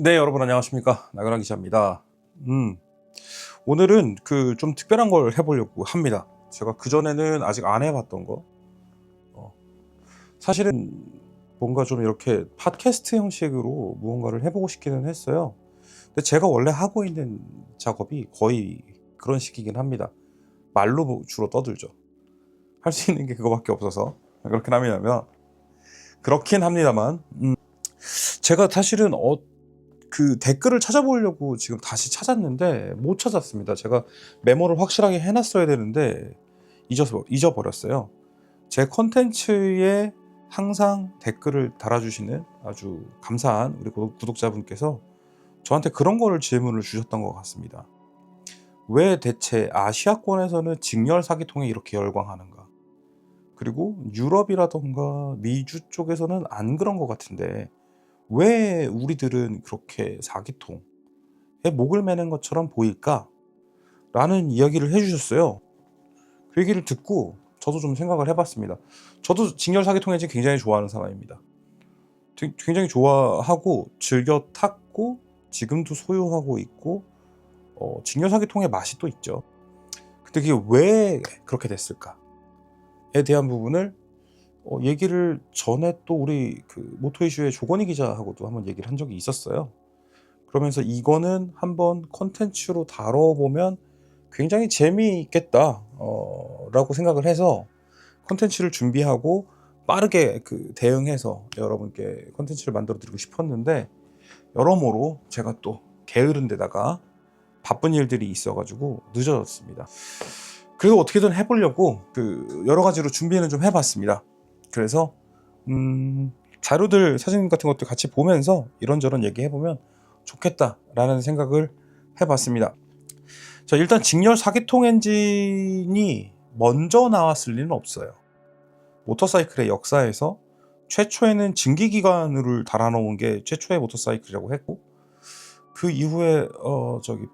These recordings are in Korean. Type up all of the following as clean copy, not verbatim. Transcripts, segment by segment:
네, 여러분 안녕하십니까. 나그라 기자입니다. 오늘은 좀 특별한 걸 해보려고 합니다. 제가 그전에는 아직 안 해봤던 거. 어, 사실은 뭔가 좀 이렇게 팟캐스트 형식으로 무언가를 해보고 싶기는 했어요. 근데 제가 원래 하고 있는 작업이 거의 그런 식이긴 합니다. 말로 주로 떠들죠. 할 수 있는 게 그거밖에 없어서 그렇긴 합니다만, 그렇긴 합니다만, 제가 사실은 그 댓글을 찾아보려고 지금 다시 찾았는데 못 찾았습니다. 제가 메모를 확실하게 해놨어야 되는데 잊어버렸어요. 제 컨텐츠에 항상 댓글을 달아주시는 아주 감사한 우리 구독자분께서 저한테 그런 거를 질문을 주셨던 것 같습니다. 왜 대체 아시아권에서는 직렬 사기통에 이렇게 열광하는가? 그리고 유럽이라던가 미주 쪽에서는 안 그런 것 같은데 왜 우리들은 그렇게 사기통에 목을 매는 것처럼 보일까? 라는 이야기를 해주셨어요. 그 얘기를 듣고 저도 좀 생각을 해봤습니다. 저도 직렬 사기통 해지 굉장히 좋아하는 사람입니다. 굉장히 좋아하고 즐겨 탔고 지금도 소유하고 있고 직렬 사기통의 맛이 또 있죠. 근데 그게 왜 그렇게 됐을까에 대한 부분을 얘기를 전에 또 우리 모토 이슈의 조건희 기자하고도 한번 얘기를 한 적이 있었어요. 그러면서 이거는 한번 컨텐츠로 다뤄보면 굉장히 재미있겠다 라고 생각을 해서 컨텐츠를 준비하고 빠르게 대응해서 여러분께 컨텐츠를 만들어 드리고 싶었는데, 여러모로 제가 또 게으른 데다가 바쁜 일들이 있어 가지고 늦어졌습니다. 그래도 어떻게든 해보려고 여러 가지로 준비는 좀 해봤습니다. 그래서 자료들, 사진 같은 것도 같이 보면서 이런저런 얘기해보면 좋겠다라는 생각을 해봤습니다. 자, 일단 직렬 사기통 엔진이 먼저 나왔을 리는 없어요. 모터사이클의 역사에서 최초에는 증기기관을 달아놓은 게 최초의 모터사이클이라고 했고, 그 이후에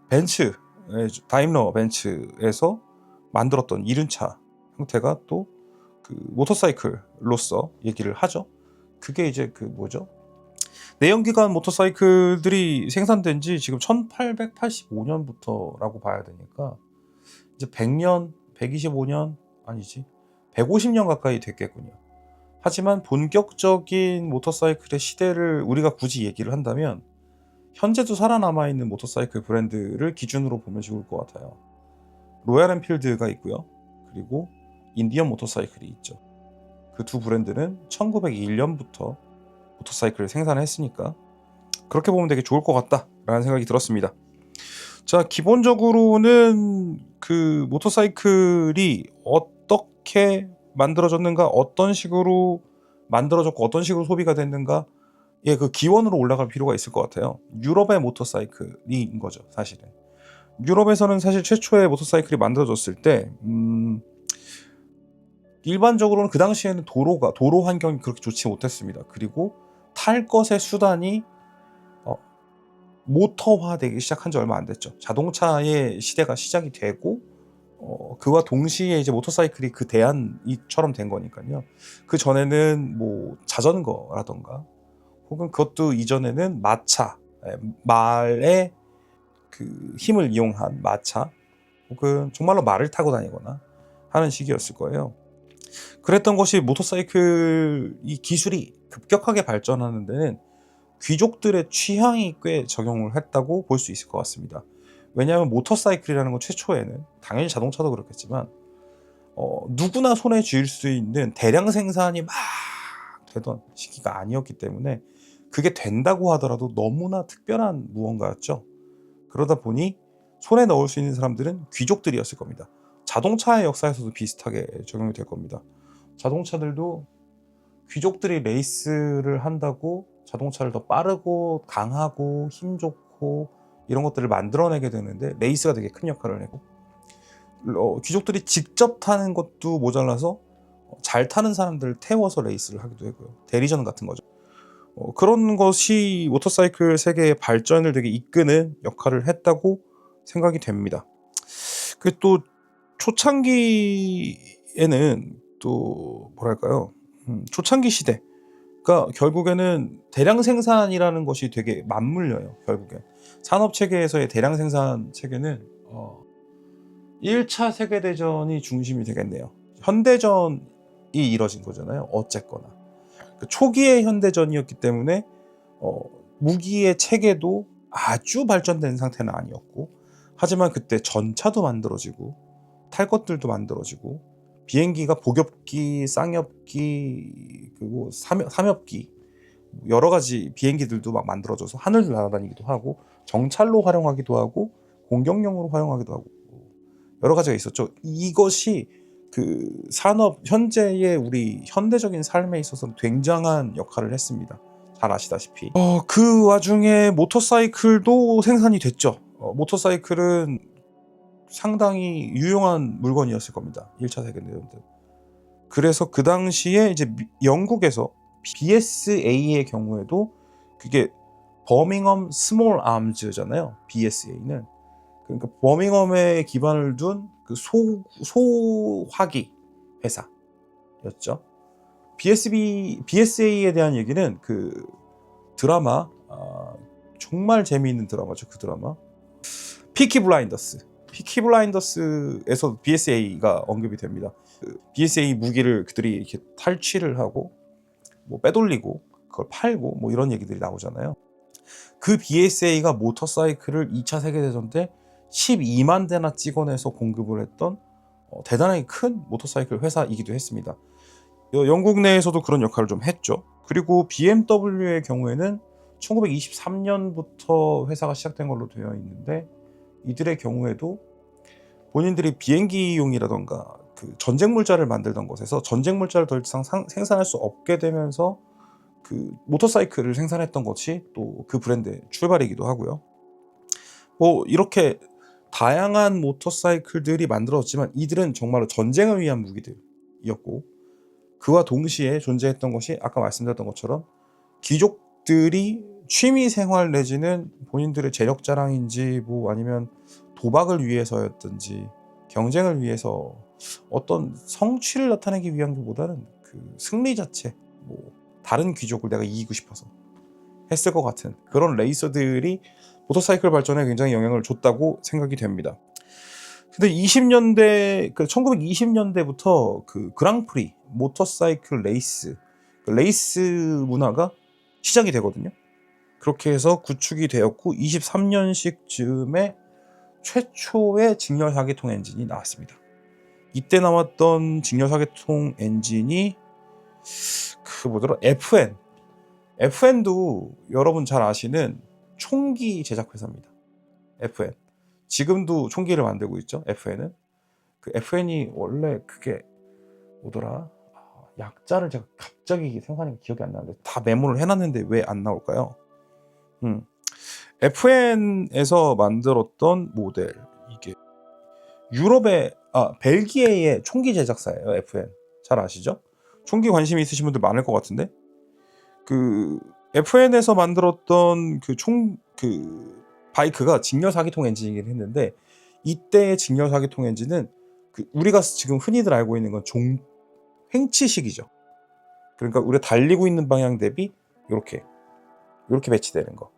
벤츠, 다임러 벤츠에서 만들었던 이륜차 형태가 또 모터사이클로서 얘기를 하죠. 그게 이제 뭐죠? 내연기관 모터사이클들이 생산된 지 지금 1885년부터라고 봐야 되니까 이제 100년, 125년 아니지 150년 가까이 됐겠군요. 하지만 본격적인 모터사이클의 시대를 우리가 굳이 얘기를 한다면 현재도 살아남아 있는 모터사이클 브랜드를 기준으로 보면 좋을 것 같아요. 로얄 엔필드가 있고요. 그리고 인디언 모터사이클이 있죠. 그 두 브랜드는 1901년부터 모터사이클을 생산했으니까 그렇게 보면 되게 좋을 것 같다라는 생각이 들었습니다. 자, 기본적으로는 모터사이클이 어떻게 만들어졌는가, 어떤 식으로 만들어졌고 어떤 식으로 소비가 됐는가, 그 기원으로 올라갈 필요가 있을 것 같아요. 유럽의 모터사이클인 거죠, 사실은. 유럽에서는 사실 최초의 모터사이클이 만들어졌을 때 일반적으로는 그 당시에는 도로 환경이 그렇게 좋지 못했습니다. 그리고 탈 것의 수단이 모터화되기 시작한 지 얼마 안 됐죠. 자동차의 시대가 시작이 되고 그와 동시에 이제 모터사이클이 그 대안이처럼 된 거니까요. 그 전에는 뭐 자전거라던가 혹은 그것도 이전에는 마차, 말의 힘을 이용한 마차, 혹은 정말로 말을 타고 다니거나 하는 시기였을 거예요. 그랬던 것이 모터사이클 이 기술이 급격하게 발전하는 데는 귀족들의 취향이 꽤 적용을 했다고 볼 수 있을 것 같습니다. 왜냐하면 모터사이클이라는 건 최초에는 당연히 자동차도 그렇겠지만 누구나 손에 쥘 수 있는 대량 생산이 막 되던 시기가 아니었기 때문에 그게 된다고 하더라도 너무나 특별한 무언가였죠. 그러다 보니 손에 넣을 수 있는 사람들은 귀족들이었을 겁니다. 자동차의 역사에서도 비슷하게 적용이 될 겁니다. 자동차들도 귀족들이 레이스를 한다고 자동차를 더 빠르고 강하고 힘 좋고 이런 것들을 만들어내게 되는데, 레이스가 되게 큰 역할을 하고, 귀족들이 직접 타는 것도 모자라서 잘 타는 사람들을 태워서 레이스를 하기도 하고요. 대리전 같은 거죠. 그런 것이 모터사이클 세계의 발전을 되게 이끄는 역할을 했다고 생각이 됩니다. 또 초창기에는 또 뭐랄까요, 초창기 시대, 그러니까 결국에는 대량 생산이라는 것이 되게 맞물려요. 결국엔 산업 체계에서의 대량 생산 체계는 1차 세계대전이 중심이 되겠네요. 현대전이 이뤄진 거잖아요. 어쨌거나 그 초기의 현대전이었기 때문에 무기의 체계도 아주 발전된 상태는 아니었고, 하지만 그때 전차도 만들어지고 탈 것들도 만들어지고 비행기가 복엽기, 쌍엽기, 그리고 삼엽기 여러 가지 비행기들도 막 만들어져서 하늘을 날아다니기도 하고 정찰로 활용하기도 하고 공격용으로 활용하기도 하고 여러 가지가 있었죠. 이것이 그 산업 현재의 우리 현대적인 삶에 있어서 굉장한 역할을 했습니다. 잘 아시다시피 그 와중에 모터사이클도 생산이 됐죠. 모터사이클은 상당히 유용한 물건이었을 겁니다. 1차 세계대전 때. 그래서 그 당시에 이제 영국에서 BSA의 경우에도 그게 버밍엄 스몰 암즈잖아요. BSA는 그러니까 버밍엄에 기반을 둔 그 소화기 회사였죠. BSA에 대한 얘기는 그 드라마 정말 재미있는 드라마죠. 그 드라마 피키 블라인더스에서 BSA가 언급이 됩니다. 그 BSA 무기를 그들이 이렇게 탈취를 하고 뭐 빼돌리고 그걸 팔고 뭐 이런 얘기들이 나오잖아요. 그 BSA가 모터사이클을 2차 세계대전 때 12만 대나 찍어내서 공급을 했던 대단하게 큰 모터사이클 회사이기도 했습니다. 영국 내에서도 그런 역할을 좀 했죠. 그리고 BMW의 경우에는 1923년부터 회사가 시작된 걸로 되어 있는데, 이들의 경우에도 본인들이 비행기용이라던가 그 전쟁 물자를 만들던 곳에서 전쟁 물자를 더 이상 생산할 수 없게 되면서 그 모터사이클을 생산했던 것이 또 그 브랜드의 출발이기도 하고요. 뭐 이렇게 다양한 모터사이클들이 만들어졌지만 이들은 정말로 전쟁을 위한 무기들이었고, 그와 동시에 존재했던 것이 아까 말씀드렸던 것처럼 귀족들이 취미생활 내지는 본인들의 재력 자랑인지 뭐 아니면 도박을 위해서였든지 경쟁을 위해서 어떤 성취를 나타내기 위한 것보다는 그 승리 자체, 뭐 다른 귀족을 내가 이기고 싶어서 했을 것 같은 그런 레이서들이 모터사이클 발전에 굉장히 영향을 줬다고 생각이 됩니다. 근데 1920년대부터 그 그랑프리, 모터사이클 레이스, 레이스 문화가 시작이 되거든요. 그렇게 해서 구축이 되었고 23년식 즈음에 최초의 직렬 4기통 엔진이 나왔습니다. 이때 나왔던 직렬 4기통 엔진이 그 뭐더라? FN도 여러분 잘 아시는 총기 제작 회사입니다. FN. 지금도 총기를 만들고 있죠. FN은. 그 FN이 원래 그게 뭐더라? 약자를 제가 갑자기 생각하니까 기억이 안 나는데 다 메모를 해놨는데 왜 안 나올까요? FN에서 만들었던 모델, 이게 유럽의 벨기에의 총기 제작사예요. FN. 잘 아시죠? 총기 관심 있으신 분들 많을 것 같은데, 그 FN에서 만들었던 그 바이크가 직렬 4기통 엔진이긴 했는데, 이때의 직렬 4기통 엔진은 그 우리가 지금 흔히들 알고 있는 건 횡치식이죠. 그러니까 우리가 달리고 있는 방향 대비 이렇게 배치되는 거.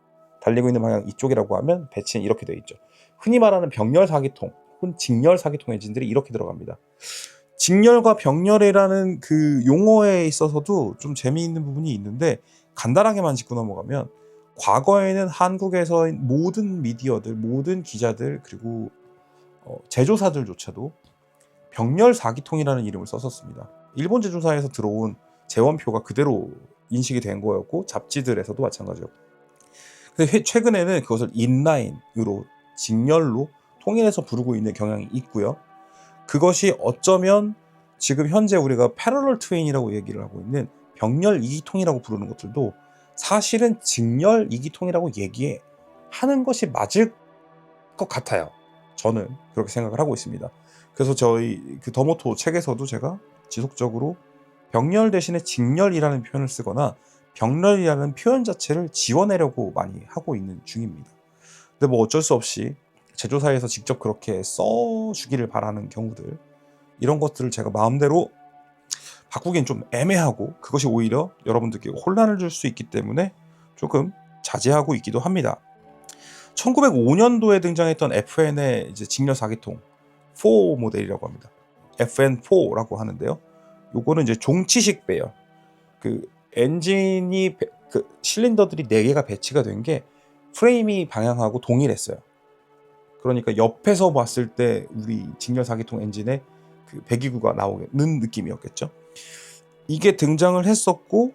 달리고 있는 방향 이쪽이라고 하면 배치는 이렇게 되어 있죠. 흔히 말하는 병렬 4기통 혹은 직렬 4기통 엔진들이 이렇게 들어갑니다. 직렬과 병렬이라는 그 용어에 있어서도 좀 재미있는 부분이 있는데, 간단하게만 짚고 넘어가면 과거에는 한국에서 모든 미디어들, 모든 기자들, 그리고 제조사들조차도 병렬 4기통이라는 이름을 썼었습니다. 일본 제조사에서 들어온 재원표가 그대로 인식이 된 거였고 잡지들에서도 마찬가지였고, 근데 최근에는 그것을 인라인으로, 직렬로 통일해서 부르고 있는 경향이 있고요. 그것이 어쩌면 지금 현재 우리가 패러럴 트윈이라고 얘기를 하고 있는 병렬 2기통이라고 부르는 것들도 사실은 직렬 2기통이라고 얘기하는 것이 맞을 것 같아요. 저는 그렇게 생각을 하고 있습니다. 그래서 저희 그 더모토 책에서도 제가 지속적으로 병렬 대신에 직렬이라는 표현을 쓰거나 병렬이라는 표현 자체를 지워내려고 많이 하고 있는 중입니다. 근데 뭐 어쩔 수 없이 제조사에서 직접 그렇게 써주기를 바라는 경우들, 이런 것들을 제가 마음대로 바꾸기엔 좀 애매하고 그것이 오히려 여러분들께 혼란을 줄 수 있기 때문에 조금 자제하고 있기도 합니다. 1905년도에 등장했던 FN의 이제 직렬 4기통 4 모델이라고 합니다. FN4라고 하는데요. 요거는 이제 종치식 배열. 그 엔진이 그 실린더들이 4개가 배치가 된 게 프레임이 방향하고 동일했어요. 그러니까 옆에서 봤을 때 우리 직렬 4기통 엔진의 그 배기구가 나오는 느낌이었겠죠. 이게 등장을 했었고,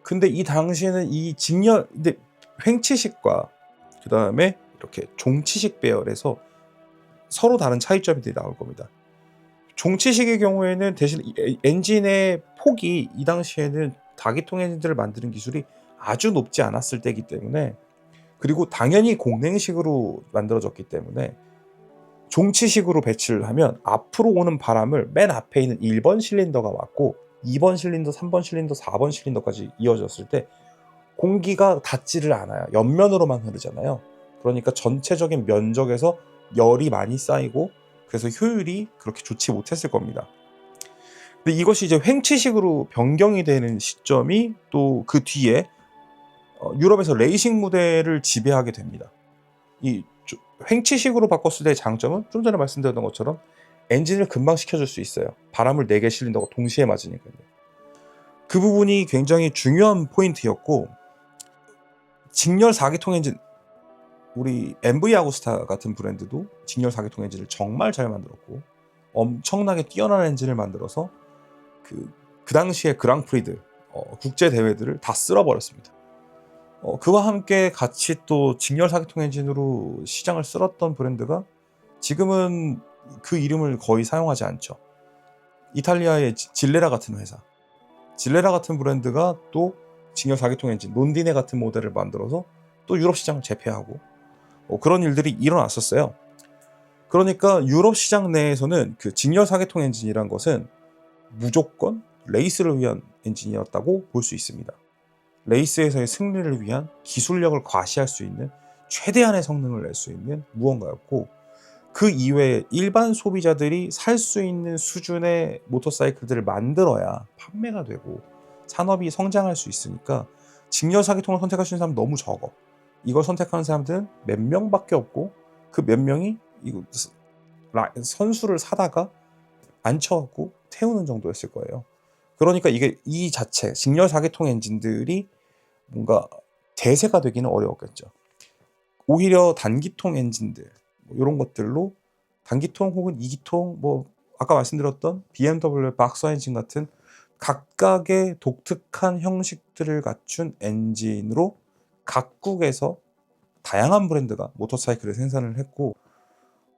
근데 이 당시에는 이 직렬 근데 횡치식과 그 다음에 이렇게 종치식 배열에서 서로 다른 차이점들이 나올 겁니다. 종치식의 경우에는 대신 엔진의 폭이 이 당시에는 다기통 엔진들을 만드는 기술이 아주 높지 않았을 때이기 때문에, 그리고 당연히 공냉식으로 만들어졌기 때문에 종치식으로 배치를 하면 앞으로 오는 바람을 맨 앞에 있는 1번 실린더가 맞고 2번 실린더, 3번 실린더, 4번 실린더까지 이어졌을 때 공기가 닿지를 않아요. 옆면으로만 흐르잖아요. 그러니까 전체적인 면적에서 열이 많이 쌓이고 그래서 효율이 그렇게 좋지 못했을 겁니다. 근데 이것이 이제 횡치식으로 변경이 되는 시점이 또 그 뒤에 유럽에서 레이싱 무대를 지배하게 됩니다. 이 횡치식으로 바꿨을 때의 장점은 좀 전에 말씀드렸던 것처럼 엔진을 금방 식혀줄 수 있어요. 바람을 4개 실린더가 동시에 맞으니까요. 그 부분이 굉장히 중요한 포인트였고, 직렬 4기통 엔진, 우리 MV 아구스타 같은 브랜드도 직렬 4기통 엔진을 정말 잘 만들었고 엄청나게 뛰어난 엔진을 만들어서 그 당시에 그랑프리들, 국제 대회들을 다 쓸어버렸습니다. 그와 함께 같이 또 직렬 4기통 엔진으로 시장을 쓸었던 브랜드가 지금은 그 이름을 거의 사용하지 않죠. 이탈리아의 질레라 같은 회사, 질레라 같은 브랜드가 또 직렬 4기통 엔진 론디네 같은 모델을 만들어서 또 유럽 시장을 제패하고 그런 일들이 일어났었어요. 그러니까 유럽 시장 내에서는 그 직렬 4기통 엔진이란 것은 무조건 레이스를 위한 엔진이었다고 볼 수 있습니다. 레이스에서의 승리를 위한 기술력을 과시할 수 있는 최대한의 성능을 낼 수 있는 무언가였고, 그 이외에 일반 소비자들이 살 수 있는 수준의 모터사이클들을 만들어야 판매가 되고 산업이 성장할 수 있으니까 직렬 4기통을 선택할 수 있는 사람은 너무 적어. 이걸 선택하는 사람들은 몇 명밖에 없고 그 몇 명이 이거 선수를 사다가 앉혀갖고 태우는 정도였을 거예요. 그러니까 이게 이 자체 직렬 4기통 엔진들이 뭔가 대세가 되기는 어려웠겠죠. 오히려 단기통 엔진들 이런 것들로 단기통 혹은 2기통 뭐 아까 말씀드렸던 BMW 박스 엔진 같은 각각의 독특한 형식들을 갖춘 엔진으로 각국에서 다양한 브랜드가 모터사이클을 생산을 했고,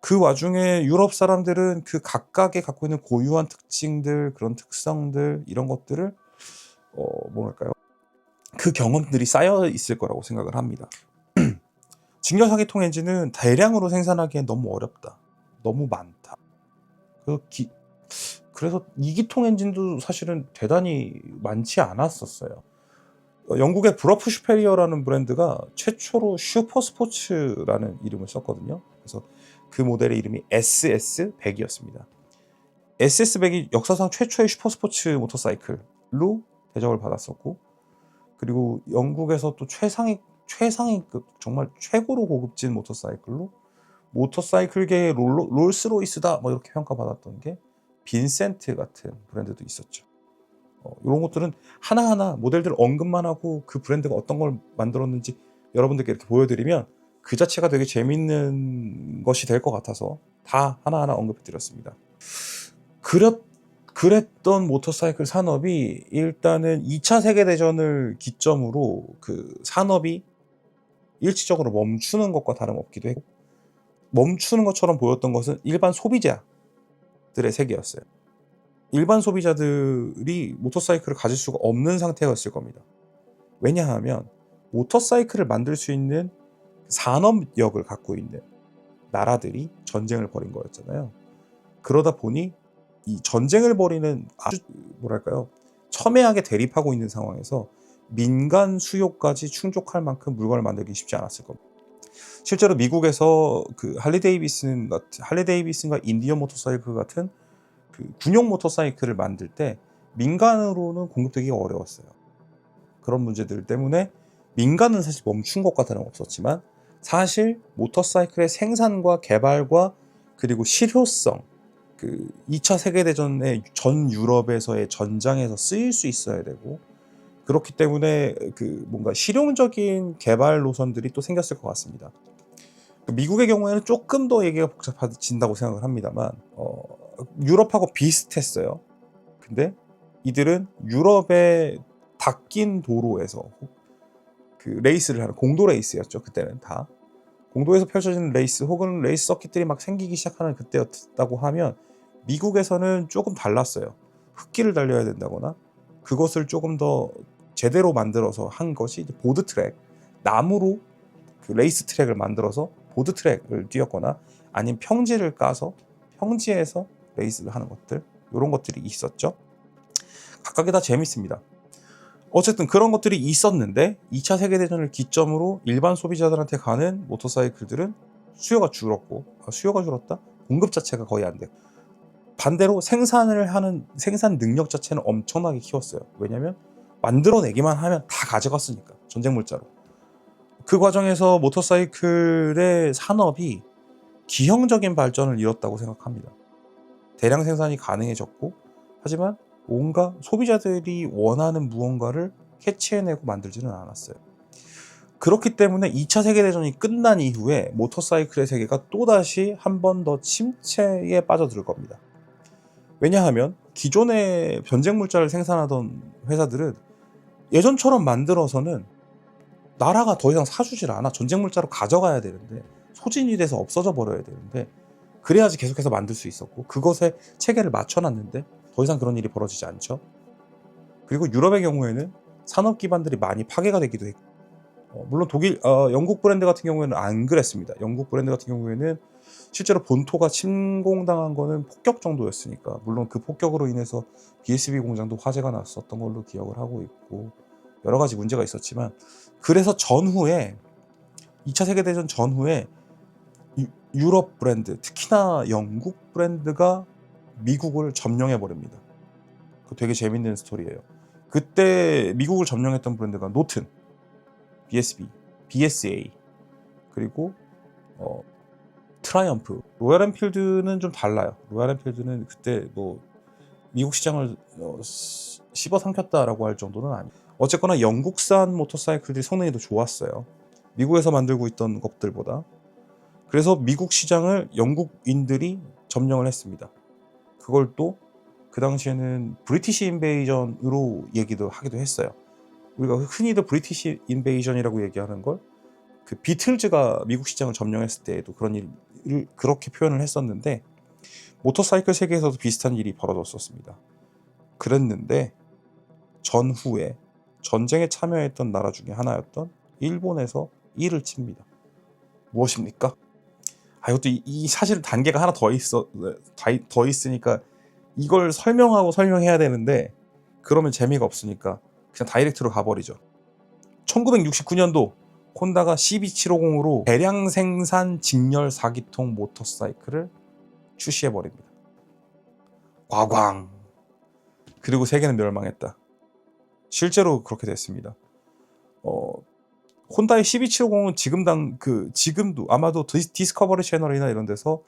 그 와중에 유럽 사람들은 그 각각의 갖고 있는 고유한 특징들, 그런 특성들 이런 것들을 뭐랄까요? 그 경험들이 쌓여 있을 거라고 생각을 합니다. 직렬 4기통 엔진은 대량으로 생산하기엔 너무 어렵다. 너무 많다. 그래서 2기통 엔진도 사실은 대단히 많지 않았었어요. 영국의 브러프 슈페리어라는 브랜드가 최초로 슈퍼스포츠라는 이름을 썼거든요. 그래서 그 모델의 이름이 SS100이었습니다. SS100이 역사상 최초의 슈퍼스포츠 모터사이클로 대접을 받았었고, 그리고 영국에서 또 최상위급 정말 최고로 고급진 모터사이클로 모터사이클계의 롤스로이스다 뭐 이렇게 평가받았던 게 빈센트 같은 브랜드도 있었죠. 이런 것들은 하나하나 모델들 언급만 하고 그 브랜드가 어떤 걸 만들었는지 여러분들께 이렇게 보여드리면 그 자체가 되게 재밌는 것이 될 것 같아서 다 하나하나 언급해드렸습니다. 그랬던 모터사이클 산업이 일단은 2차 세계대전을 기점으로 그 산업이 일시적으로 멈추는 것과 다름없기도 했고, 멈추는 것처럼 보였던 것은 일반 소비자들의 세계였어요. 일반 소비자들이 모터사이클을 가질 수가 없는 상태였을 겁니다. 왜냐하면 모터사이클을 만들 수 있는 산업력을 갖고 있는 나라들이 전쟁을 벌인 거였잖아요. 그러다 보니 이 전쟁을 벌이는 아주 뭐랄까요, 첨예하게 대립하고 있는 상황에서 민간 수요까지 충족할 만큼 물건을 만들기 쉽지 않았을 겁니다. 실제로 미국에서 그 할리 데이비슨과 인디언 모터사이클 같은 그 군용 모터사이클을 만들 때 민간으로는 공급되기가 어려웠어요. 그런 문제들 때문에 민간은 사실 멈춘 것과 다름없었지만 사실 모터사이클의 생산과 개발과 그리고 실효성, 그 2차 세계대전의 전 유럽에서의 전장에서 쓰일 수 있어야 되고, 그렇기 때문에 그 뭔가 실용적인 개발 노선들이 또 생겼을 것 같습니다. 미국의 경우에는 조금 더 얘기가 복잡해진다고 생각을 합니다만 유럽하고 비슷했어요. 근데 이들은 유럽의 닦인 도로에서 그 레이스를 하는 공도 레이스였죠. 그때는 다 공도에서 펼쳐지는 레이스 혹은 레이스 서킷들이 막 생기기 시작하는 그때였다고 하면, 미국에서는 조금 달랐어요. 흙길을 달려야 된다거나 그것을 조금 더 제대로 만들어서 한 것이 보드 트랙, 나무로 그 레이스 트랙을 만들어서 보드 트랙을 뛰었거나 아니면 평지를 까서 평지에서 레이스를 하는 것들, 이런 것들이 있었죠. 각각이 다 재밌습니다. 어쨌든 그런 것들이 있었는데 2차 세계대전을 기점으로 일반 소비자들한테 가는 모터사이클들은 수요가 줄었고, 수요가 줄었다? 공급 자체가 거의 안 되고, 반대로 생산을 하는 생산 능력 자체는 엄청나게 키웠어요. 왜냐면 만들어내기만 하면 다 가져갔으니까, 전쟁 물자로. 그 과정에서 모터사이클의 산업이 기형적인 발전을 이뤘다고 생각합니다. 대량 생산이 가능해졌고, 하지만 뭔가 소비자들이 원하는 무언가를 캐치해내고 만들지는 않았어요. 그렇기 때문에 2차 세계대전이 끝난 이후에 모터사이클의 세계가 또다시 한 번 더 침체에 빠져들 겁니다. 왜냐하면 기존의 전쟁 물자를 생산하던 회사들은 예전처럼 만들어서는 나라가 더 이상 사주질 않아. 전쟁 물자로 가져가야 되는데, 소진이 돼서 없어져 버려야 되는데, 그래야지 계속해서 만들 수 있었고, 그것에 체계를 맞춰놨는데 더 이상 그런 일이 벌어지지 않죠. 그리고 유럽의 경우에는 산업 기반들이 많이 파괴가 되기도 했고, 물론 영국 브랜드 같은 경우에는 안 그랬습니다. 영국 브랜드 같은 경우에는 실제로 본토가 침공당한 거는 폭격 정도였으니까, 물론 그 폭격으로 인해서 BSB 공장도 화재가 났었던 걸로 기억을 하고 있고, 여러 가지 문제가 있었지만, 그래서 전후에 2차 세계대전 전후에 유럽 브랜드, 특히나 영국 브랜드가 미국을 점령해 버립니다. 그 되게 재밌는 스토리예요. 그때 미국을 점령했던 브랜드가 노튼, BSB, BSA, 그리고 트라이엄프, 로얄 엔필드는 좀 달라요. 로얄 엔필드는 그때 뭐 미국 시장을 씹어 삼켰다라고 할 정도는 아니에요. 어쨌거나 영국산 모터사이클들이 성능이 더 좋았어요. 미국에서 만들고 있던 것들보다. 그래서 미국 시장을 영국인들이 점령을 했습니다. 그걸 또 그 당시에는 브리티시 인베이전으로 얘기도 하기도 했어요. 우리가 흔히들 브리티시 인베이전이라고 얘기하는 걸, 그 비틀즈가 미국 시장을 점령했을 때에도 그런 일을 그렇게 표현을 했었는데, 모터사이클 세계에서도 비슷한 일이 벌어졌었습니다. 그랬는데 전후에 전쟁에 참여했던 나라 중에 하나였던 일본에서 이를 칩니다. 무엇입니까? 이것도 이 사실 단계가 하나 더 있으니까 이걸 설명해야 되는데, 그러면 재미가 없으니까 그냥 다이렉트로 가버리죠. 1969년도 혼다가 CB750으로 대량 생산 직렬 4기통 모터사이클을 출시해버립니다. 과광. 그리고 세계는 멸망했다. 실제로 그렇게 됐습니다. 혼다의 CB750은 지금도 아마도 디스커버리 채널이나 이런 데서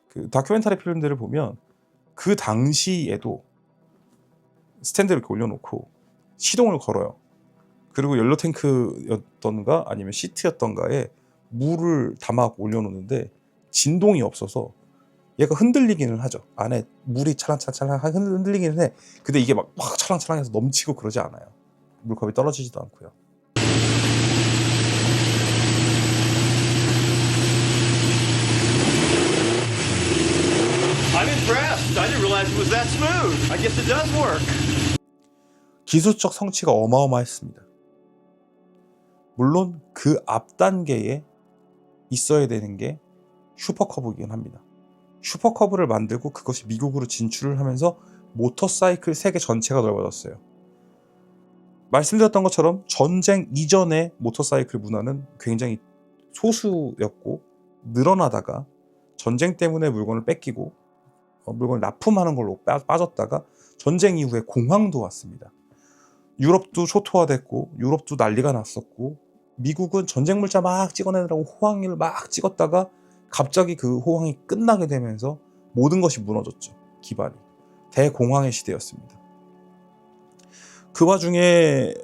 그 다큐멘터리 필름들을 보면 그 당시에도 스탠드를 이렇게 올려놓고 시동을 걸어요. 그리고 연료 탱크였던가 아니면 시트였던가에 물을 담아 올려놓는데 진동이 없어서 얘가 흔들리기는 하죠. 안에 물이 찰랑찰랑 흔들리기는 해. 근데 이게 막 찰랑찰랑해서 넘치고 그러지 않아요. 물컵이 떨어지지도 않고요. I'm impressed. I didn't realize it was that smooth. I guess it does work. 기술적 성취가 어마어마했습니다. 물론 그 앞 단계에 있어야 되는 게 슈퍼커브이긴 합니다. 슈퍼커브를 만들고 그것이 미국으로 진출을 하면서 모터사이클 세계 전체가 넓어졌어요. 말씀드렸던 것처럼 전쟁 이전의 모터사이클 문화는 굉장히 소수였고, 늘어나다가 전쟁 때문에 물건을 뺏기고 물건을 납품하는 걸로 빠졌다가 전쟁 이후에 공황도 왔습니다. 유럽도 초토화됐고 유럽도 난리가 났었고 미국은 전쟁 물자 막 찍어내느라고 호황을 막 찍었다가 갑자기 그 호황이 끝나게 되면서 모든 것이 무너졌죠. 기반이. 대공황의 시대였습니다. 그 와중에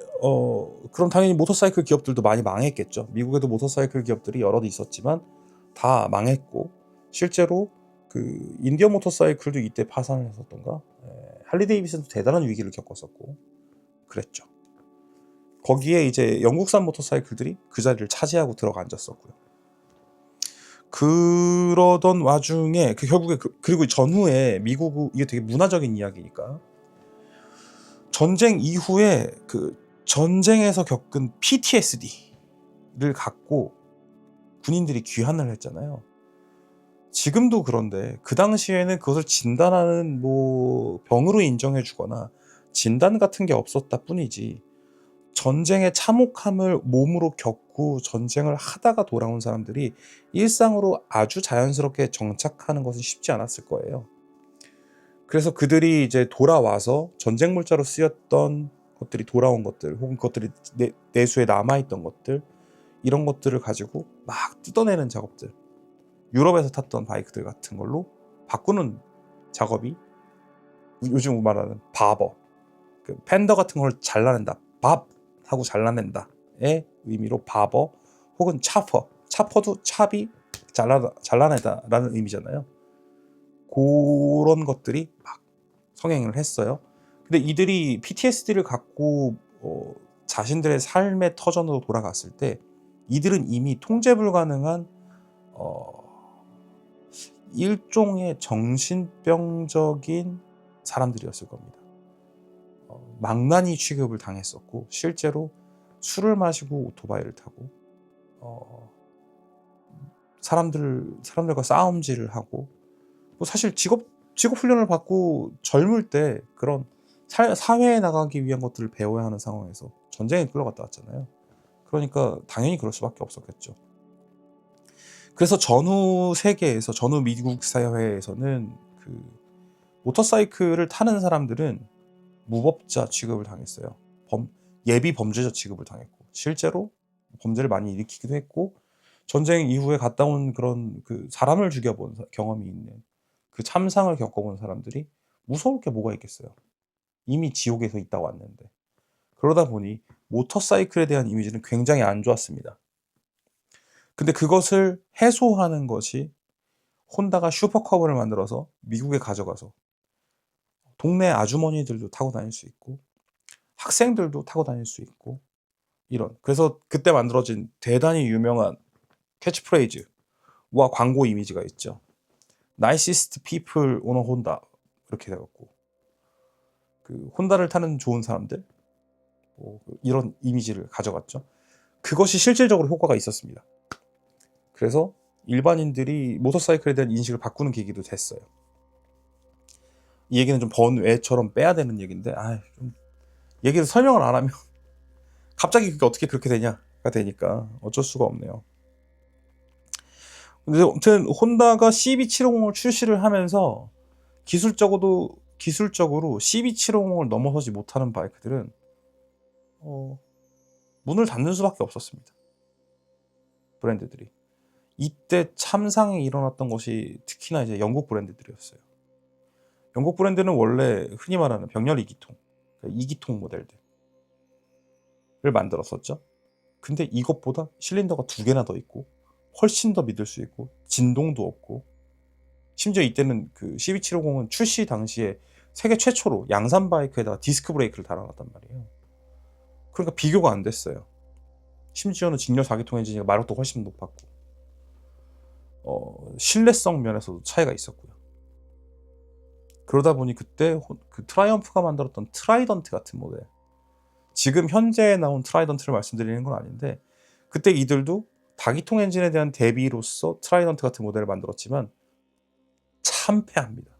그럼 당연히 모터사이클 기업들도 많이 망했겠죠. 미국에도 모터사이클 기업들이 여럿 있었지만 다 망했고 실제로 그 인디언 모터사이클도 이때 파산을 했었던가 할리 데이비슨도 대단한 위기를 겪었었고 그랬죠. 거기에 이제 영국산 모터사이클들이 그 자리를 차지하고 들어가 앉았었고요. 그러던 와중에 결국에 그리고 전후에 미국 이게 되게 문화적인 이야기니까 전쟁 이후에 그 전쟁에서 겪은 PTSD를 갖고 군인들이 귀환을 했잖아요. 지금도 그런데 그 당시에는 그것을 진단하는 뭐 병으로 인정해주거나 진단 같은 게 없었다 뿐이지 전쟁의 참혹함을 몸으로 겪고 전쟁을 하다가 돌아온 사람들이 일상으로 아주 자연스럽게 정착하는 것은 쉽지 않았을 거예요. 그래서 그들이 이제 돌아와서 전쟁 물자로 쓰였던 것들이 돌아온 것들 혹은 그것들이 내수에 남아있던 것들 이런 것들을 가지고 막 뜯어내는 작업들 유럽에서 탔던 바이크들 같은 걸로 바꾸는 작업이 요즘 말하는 바버 그 팬더 같은 걸 잘라낸다 밥 하고 잘라낸다의 의미로 바버 혹은 차퍼도 찹이 잘라내다 라는 의미잖아요. 그런 것들이 막 성행을 했어요. 근데 이들이 PTSD를 갖고 자신들의 삶의 터전으로 돌아갔을 때 이들은 이미 통제 불가능한 일종의 정신병적인 사람들이었을 겁니다. 망나니 취급을 당했었고 실제로 술을 마시고 오토바이를 타고 사람들과 싸움질을 하고 뭐 사실 직업 훈련을 받고 젊을 때 그런 사회에 나가기 위한 것들을 배워야 하는 상황에서 전쟁에 끌려갔다 왔잖아요. 그러니까 당연히 그럴 수밖에 없었겠죠. 그래서 전후 세계에서 전후 미국 사회에서는 그 모터사이클을 타는 사람들은 무법자 취급을 당했어요. 예비 범죄자 취급을 당했고 실제로 범죄를 많이 일으키기도 했고 전쟁 이후에 갔다 온 그런 그 사람을 죽여본 경험이 있는 그 참상을 겪어본 사람들이 무서울 게 뭐가 있겠어요. 이미 지옥에서 있다 왔는데 그러다 보니 모터사이클에 대한 이미지는 굉장히 안 좋았습니다. 근데 그것을 해소하는 것이 혼다가 슈퍼커브를 만들어서 미국에 가져가서 동네 아주머니들도 타고 다닐 수 있고 학생들도 타고 다닐 수 있고 이런 그래서 그때 만들어진 대단히 유명한 캐치프레이즈와 광고 이미지가 있죠. Nicest people on a Honda 이렇게 돼갖고 그 혼다를 타는 좋은 사람들 뭐 이런 이미지를 가져갔죠. 그것이 실질적으로 효과가 있었습니다. 그래서 일반인들이 모터사이클에 대한 인식을 바꾸는 계기도 됐어요. 이 얘기는 좀 번외처럼 빼야 되는 얘기인데 좀 얘기를 설명을 안 하면 갑자기 그게 어떻게 그렇게 되냐가 되니까 어쩔 수가 없네요. 근데 아무튼 혼다가 CB750을 출시를 하면서 기술적으로 CB750을 넘어서지 못하는 바이크들은 문을 닫는 수밖에 없었습니다. 브랜드들이. 이때 참상이 일어났던 것이 특히나 이제 영국 브랜드들이었어요. 영국 브랜드는 원래 흔히 말하는 병렬 2기통, 그러니까 2기통 모델들을 만들었었죠. 근데 이것보다 실린더가 2개나 더 있고 훨씬 더 믿을 수 있고 진동도 없고 심지어 이때는 그 CB750은 출시 당시에 세계 최초로 양산 바이크에다가 디스크 브레이크를 달아놨단 말이에요. 그러니까 비교가 안 됐어요. 심지어는 직렬 4기통 엔진이 마력도 훨씬 높았고 신뢰성 면에서도 차이가 있었고요. 그러다 보니 그때 그 트라이엄프가 만들었던 트라이던트 같은 모델 지금 현재에 나온 트라이던트를 말씀드리는 건 아닌데 그때 이들도 다기통 엔진에 대한 대비로서 트라이던트 같은 모델을 만들었지만 참패합니다.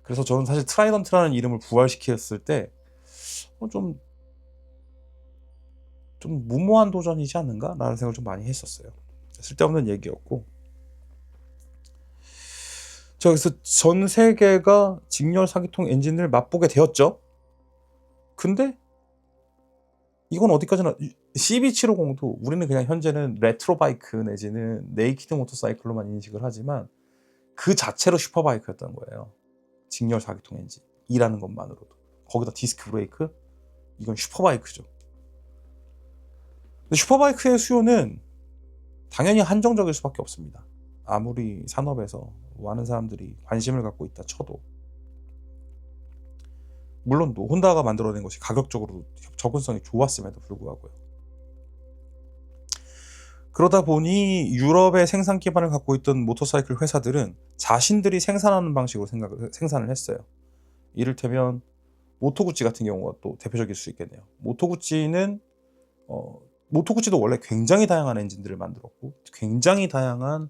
그래서 저는 사실 트라이던트라는 이름을 부활시켰을 때 좀 무모한 도전이지 않는가? 라는 생각을 좀 많이 했었어요. 쓸데없는 얘기였고 자, 그래서 전 세계가 직렬 사기통 엔진을 맛보게 되었죠. 근데 이건 어디까지나 CB750도 우리는 그냥 현재는 레트로 바이크 내지는 네이키드 모터사이클로만 인식을 하지만 그 자체로 슈퍼바이크였던 거예요. 직렬 사기통 엔진이라는 것만으로도. 거기다 디스크 브레이크? 이건 슈퍼바이크죠. 근데 슈퍼바이크의 수요는 당연히 한정적일 수밖에 없습니다. 아무리 산업에서 많은 사람들이 관심을 갖고 있다 쳐도 물론 또 혼다가 만들어낸 것이 가격적으로 접근성이 좋았음에도 불구하고요. 그러다 보니 유럽의 생산 기반을 갖고 있던 모터사이클 회사들은 자신들이 생산하는 방식으로 생산을 했어요. 이를테면 모토구찌 같은 경우가 또 대표적일 수 있겠네요. 모토구찌도 원래 굉장히 다양한 엔진들을 만들었고 굉장히 다양한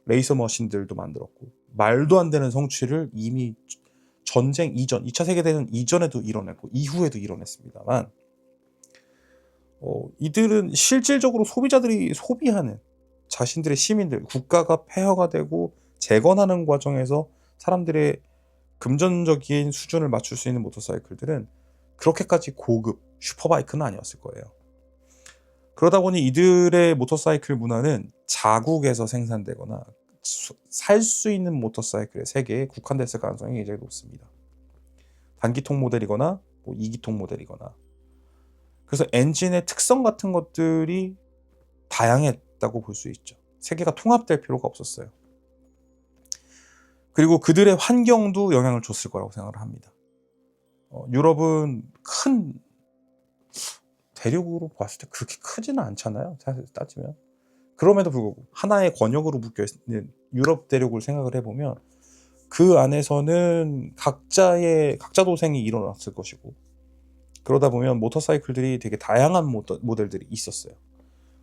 레이서 머신들도 만들었고 말도 안 되는 성취를 이미 전쟁 이전, 2차 세계대전 이전에도 이뤄냈고 이후에도 이뤄냈습니다만 이들은 실질적으로 소비자들이 소비하는 자신들의 시민들, 국가가 폐허가 되고 재건하는 과정에서 사람들의 금전적인 수준을 맞출 수 있는 모터사이클들은 그렇게까지 고급 슈퍼바이크는 아니었을 거예요. 그러다 보니 이들의 모터사이클 문화는 자국에서 생산되거나 살 수 있는 모터사이클의 세계에 국한됐을 가능성이 굉장히 높습니다. 단기통 모델이거나 2기통 모델이거나. 그래서 엔진의 특성 같은 것들이 다양했다고 볼 수 있죠. 세계가 통합될 필요가 없었어요. 그리고 그들의 환경도 영향을 줬을 거라고 생각을 합니다. 유럽은 큰 대륙으로 봤을 때 그렇게 크지는 않잖아요. 사실 따지면. 그럼에도 불구하고 하나의 권역으로 묶여있는 유럽 대륙을 생각을 해보면 그 안에서는 각자 도생이 일어났을 것이고 그러다 보면 모터사이클들이 되게 다양한 모델들이 있었어요.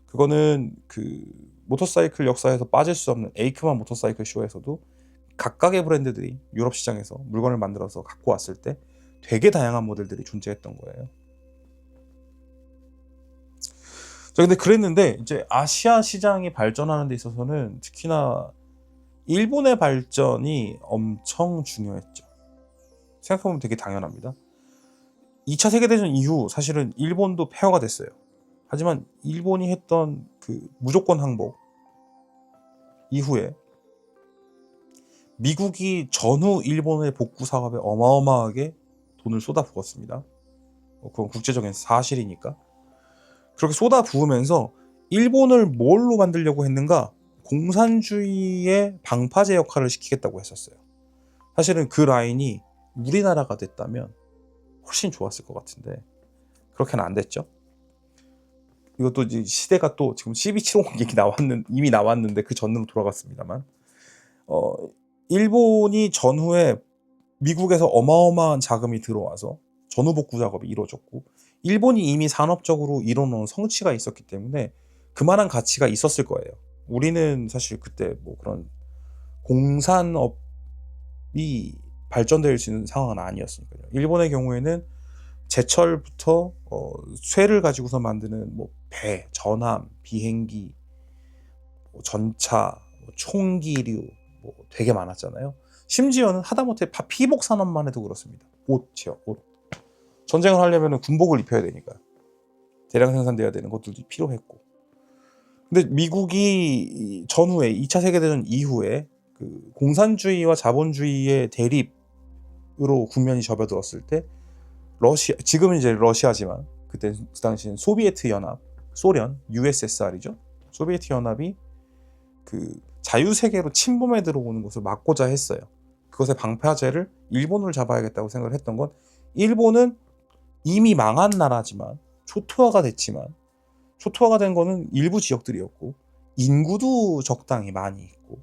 그거는 그 모터사이클 역사에서 빠질 수 없는 에이크만 모터사이클 쇼에서도 각각의 브랜드들이 유럽 시장에서 물건을 만들어서 갖고 왔을 때 되게 다양한 모델들이 존재했던 거예요. 자, 근데 그랬는데 이제 아시아 시장이 발전하는 데 있어서는 특히나 일본의 발전이 엄청 중요했죠. 생각해보면 되게 당연합니다. 2차 세계대전 이후 사실은 일본도 폐허가 됐어요. 하지만 일본이 했던 그 무조건 항복 이후에 미국이 전후 일본의 복구 사업에 어마어마하게 돈을 쏟아부었습니다. 그건 국제적인 사실이니까. 그렇게 쏟아부으면서 일본을 뭘로 만들려고 했는가? 공산주의의 방파제 역할을 시키겠다고 했었어요. 사실은 그 라인이 우리나라가 됐다면 훨씬 좋았을 것 같은데 그렇게는 안 됐죠. 이것도 이제 시대가 또 지금 CB750 얘기 이미 나왔는데 그 전으로 돌아갔습니다만 일본이 전후에 미국에서 어마어마한 자금이 들어와서 전후 복구 작업이 이루어졌고 일본이 이미 산업적으로 이뤄놓은 성취가 있었기 때문에 그만한 가치가 있었을 거예요. 우리는 사실 그때 뭐 그런 공산업이 발전될 수 있는 상황은 아니었으니까요. 일본의 경우에는 제철부터 쇠를 가지고서 만드는 뭐 배, 전함, 비행기, 전차, 총기류 뭐 되게 많았잖아요. 심지어는 하다못해 피복 산업만 해도 그렇습니다. 옷이요, 옷. 전쟁을 하려면 군복을 입혀야 되니까 대량 생산돼야 되는 것들도 필요했고. 근데 미국이 전후에 2차 세계대전 이후에 그 공산주의와 자본주의의 대립으로 국면이 접어들었을 때 지금은 이제 러시아지만 그때 그 당시엔 소비에트 연합, 소련, USSR이죠. 소비에트 연합이 그 자유세계로 침범해 들어오는 것을 막고자 했어요. 그것의 방파제를 일본을 잡아야겠다고 생각을 했던 건 일본은 이미 망한 나라지만 초토화가 됐지만 초토화가 된 거는 일부 지역들이었고 인구도 적당히 많이 있고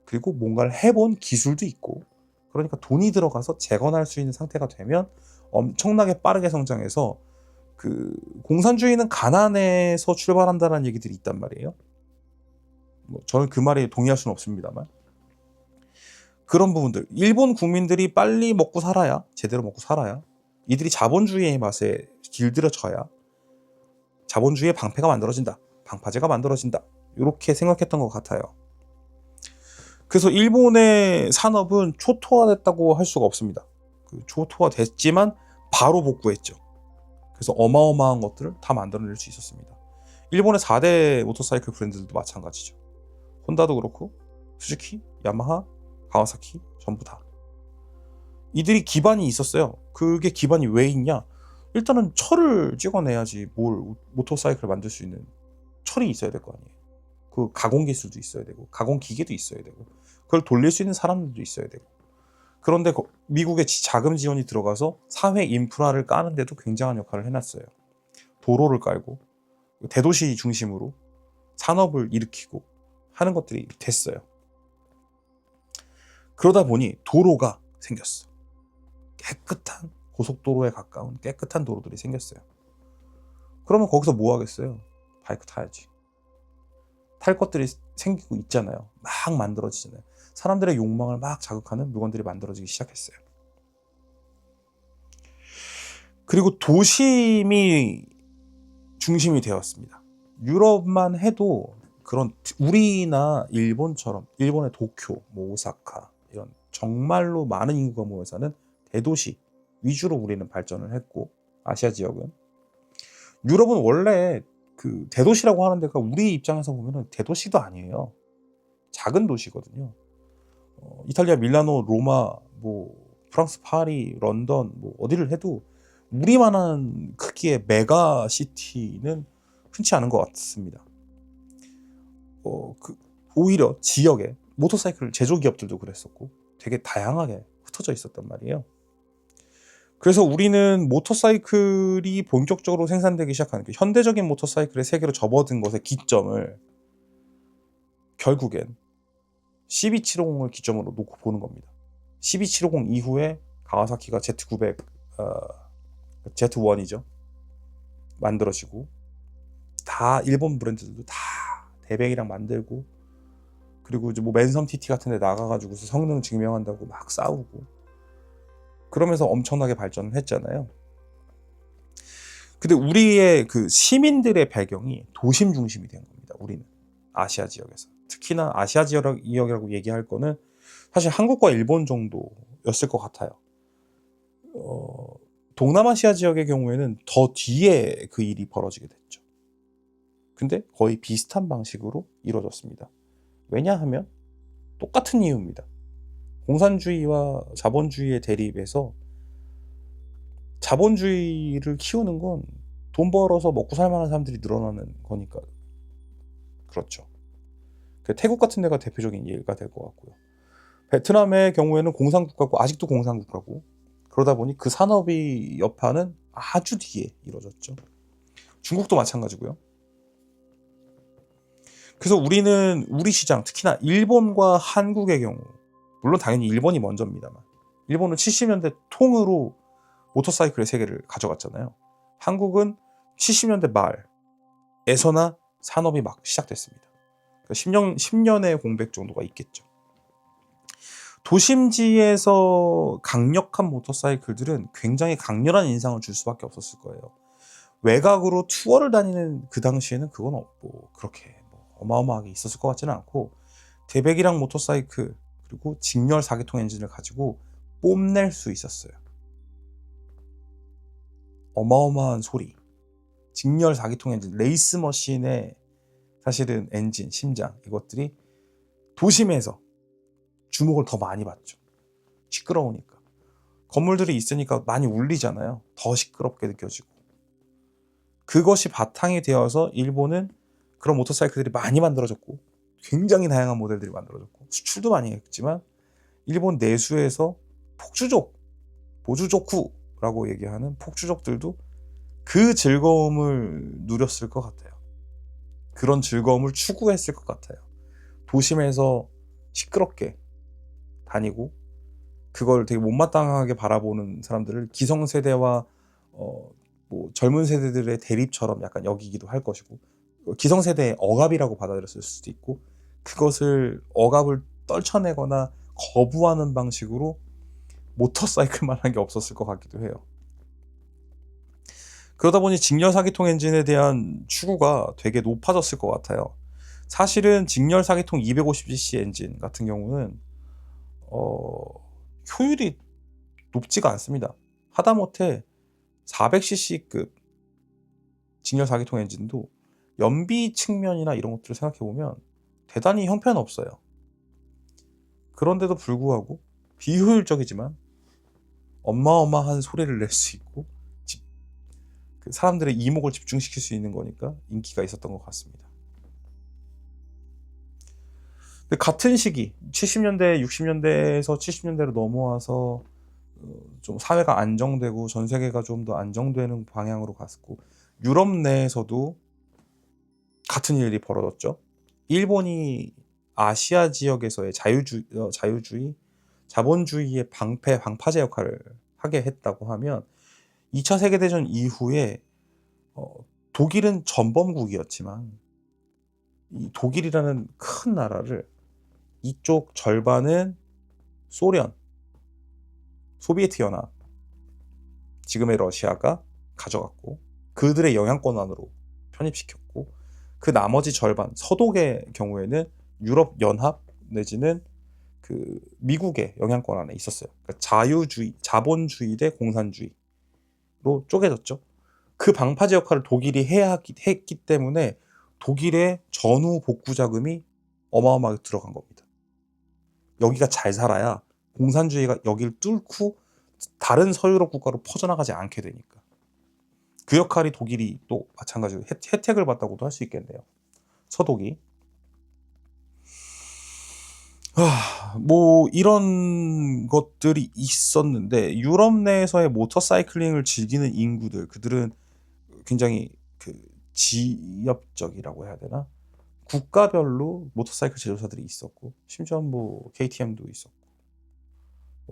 그리고 뭔가를 해본 기술도 있고 그러니까 돈이 들어가서 재건할 수 있는 상태가 되면 엄청나게 빠르게 성장해서 그 공산주의는 가난에서 출발한다는 얘기들이 있단 말이에요. 뭐 저는 그 말에 동의할 수는 없습니다만 그런 부분들 일본 국민들이 빨리 먹고 살아야 제대로 먹고 살아야 이들이 자본주의의 맛에 길들여져야 자본주의의 방패가 만들어진다. 방파제가 만들어진다. 이렇게 생각했던 것 같아요. 그래서 일본의 산업은 초토화됐다고 할 수가 없습니다. 초토화됐지만 바로 복구했죠. 그래서 어마어마한 것들을 다 만들어낼 수 있었습니다. 일본의 4대 모터사이클 브랜드들도 마찬가지죠. 혼다도 그렇고 수즈키, 야마하, 가와사키 전부 다. 이들이 기반이 있었어요. 그게 기반이 왜 있냐? 일단은 철을 찍어내야지 뭘 모터사이클을 만들 수 있는 철이 있어야 될 거 아니에요. 그 가공 기술도 있어야 되고 가공 기계도 있어야 되고 그걸 돌릴 수 있는 사람들도 있어야 되고. 그런데 미국의 자금 지원이 들어가서 사회 인프라를 까는데도 굉장한 역할을 해놨어요. 도로를 깔고 대도시 중심으로 산업을 일으키고 하는 것들이 됐어요. 그러다 보니 도로가 생겼어. 깨끗한 고속도로에 가까운 깨끗한 도로들이 생겼어요. 그러면 거기서 뭐 하겠어요? 바이크 타야지. 탈 것들이 생기고 있잖아요. 막 만들어지잖아요. 사람들의 욕망을 막 자극하는 물건들이 만들어지기 시작했어요. 그리고 도심이 중심이 되었습니다. 유럽만 해도 그런 우리나 일본처럼 일본의 도쿄, 오사카 이런 정말로 많은 인구가 모여 사는 대도시 위주로 우리는 발전을 했고 아시아 지역은 유럽은 원래 그 대도시라고 하는 데가 우리 입장에서 보면은 대도시도 아니에요. 작은 도시거든요. 이탈리아 밀라노, 로마, 뭐 프랑스 파리, 런던 뭐 어디를 해도 우리만한 크기의 메가 시티는 흔치 않은 것 같습니다. 오히려 지역에 모터사이클 제조 기업들도 그랬었고 되게 다양하게 흩어져 있었단 말이에요. 그래서 우리는 모터사이클이 본격적으로 생산되기 시작하는 현대적인 모터사이클의 세계로 접어든 것의 기점을 결국엔 CB750을 기점으로 놓고 보는 겁니다. CB750 이후에 가와사키가 Z900, Z1이죠. 만들어지고 다 일본 브랜드들도 다 대백이랑 만들고 그리고 이제 뭐 맨섬 TT 같은 데 나가가지고서 성능 증명한다고 막 싸우고 그러면서 엄청나게 발전을 했잖아요. 근데 우리의 그 시민들의 배경이 도심 중심이 된 겁니다. 우리는 아시아 지역에서 특히나 아시아 지역이라고 얘기할 거는 사실 한국과 일본 정도였을 것 같아요. 동남아시아 지역의 경우에는 더 뒤에 그 일이 벌어지게 됐죠. 근데 거의 비슷한 방식으로 이루어졌습니다. 왜냐하면 똑같은 이유입니다. 공산주의와 자본주의의 대립에서 자본주의를 키우는 건 돈 벌어서 먹고 살 만한 사람들이 늘어나는 거니까 그렇죠. 태국 같은 데가 대표적인 예가 될 것 같고요. 베트남의 경우에는 공산국가고 아직도 공산국가고 그러다 보니 그 산업의 여파는 아주 뒤에 이루어졌죠. 중국도 마찬가지고요. 그래서 우리는 우리 시장 특히나 일본과 한국의 경우 물론 당연히 일본이 먼저입니다만 일본은 70년대 통으로 모터사이클의 세계를 가져갔잖아요. 한국은 70년대 말에서나 산업이 막 시작됐습니다. 10년의 공백 정도가 있겠죠. 도심지에서 강력한 모터사이클들은 굉장히 강렬한 인상을 줄 수밖에 없었을 거예요. 외곽으로 투어를 다니는 그 당시에는 그건 없고 그렇게 어마어마하게 있었을 것 같지는 않고 대백이랑 모터사이클 그리고 직렬 4기통 엔진을 가지고 뽐낼 수 있었어요. 어마어마한 소리 직렬 4기통 엔진 레이스 머신의 사실은 엔진, 심장 이것들이 도심에서 주목을 더 많이 받죠. 시끄러우니까 건물들이 있으니까 많이 울리잖아요. 더 시끄럽게 느껴지고 그것이 바탕이 되어서 일본은 그런 모터사이클들이 많이 만들어졌고 굉장히 다양한 모델들이 만들어졌고 수출도 많이 했지만 일본 내수에서 폭주족, 보주족후라고 얘기하는 폭주족들도 그 즐거움을 누렸을 것 같아요. 그런 즐거움을 추구했을 것 같아요. 도심에서 시끄럽게 다니고 그걸 되게 못마땅하게 바라보는 사람들을 기성세대와 뭐 젊은 세대들의 대립처럼 약간 여기기도 할 것이고 기성세대의 억압이라고 받아들였을 수도 있고 그것을 억압을 떨쳐내거나 거부하는 방식으로 모터사이클만 한 게 없었을 것 같기도 해요. 그러다 보니 직렬 4기통 엔진에 대한 추구가 되게 높아졌을 것 같아요. 사실은 직렬 4기통 250cc 엔진 같은 경우는 효율이 높지가 않습니다. 하다못해 400cc급 직렬 4기통 엔진도 연비 측면이나 이런 것들을 생각해보면 대단히 형편없어요. 그런데도 불구하고 비효율적이지만 어마어마한 소리를 낼 수 있고 그 사람들의 이목을 집중시킬 수 있는 거니까 인기가 있었던 것 같습니다. 근데 같은 시기 70년대 60년대에서 70년대로 넘어와서 좀 사회가 안정되고 전 세계가 좀 더 안정되는 방향으로 갔고 유럽 내에서도 같은 일이 벌어졌죠. 일본이 아시아 지역에서의 자유주의, 자본주의의 방파제 역할을 하게 했다고 하면 2차 세계대전 이후에 독일은 전범국이었지만 이 독일이라는 큰 나라를 이쪽 절반은 소련, 소비에트 연합, 지금의 러시아가 가져갔고 그들의 영향권 안으로 편입시켰고 그 나머지 절반 서독의 경우에는 유럽 연합 내지는 그 미국의 영향권 안에 있었어요. 그러니까 자유주의, 자본주의 대 공산주의로 쪼개졌죠. 그 방파제 역할을 독일이 했기 때문에 독일의 전후 복구 자금이 어마어마하게 들어간 겁니다. 여기가 잘 살아야 공산주의가 여기를 뚫고 다른 서유럽 국가로 퍼져나가지 않게 되니까. 그 역할이 독일이 또 마찬가지로 혜택을 받다고도 할 수 있겠네요. 서독이. 뭐 이런 것들이 있었는데 유럽 내에서의 모터사이클링을 즐기는 인구들, 그들은 굉장히 그 지역적이라고 해야 되나? 국가별로 모터사이클 제조사들이 있었고 심지어 뭐 KTM도 있었고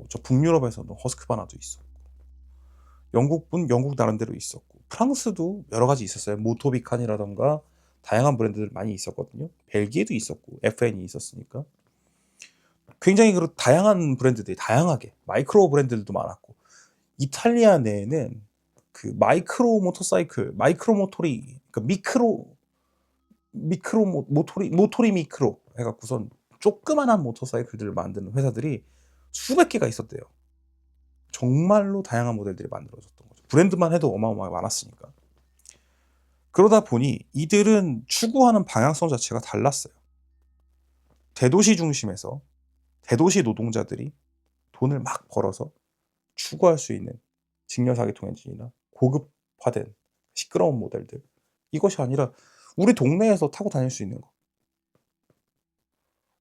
저 북유럽에서는 허스크바나도 있었고 영국 나름대로 있었고 프랑스도 여러 가지 있었어요. 모토비칸이라던가 다양한 브랜드들 많이 있었거든요. 벨기에도 있었고 FN이 있었으니까 굉장히 그 다양한 브랜드들이 다양하게 마이크로 브랜드들도 많았고 이탈리아 내에는 그 마이크로 모터사이클, 마이크로 모토리, 그러니까 모토리 미크로 해갖고선 조그만한 모터사이클들을 만드는 회사들이 수백 개가 있었대요. 정말로 다양한 모델들이 만들어졌던 거죠. 브랜드만 해도 어마어마하게 많았으니까. 그러다 보니 이들은 추구하는 방향성 자체가 달랐어요. 대도시 중심에서 대도시 노동자들이 돈을 막 벌어서 추구할 수 있는 직렬 4기통 엔진이나 고급화된 시끄러운 모델들, 이것이 아니라 우리 동네에서 타고 다닐 수 있는 거,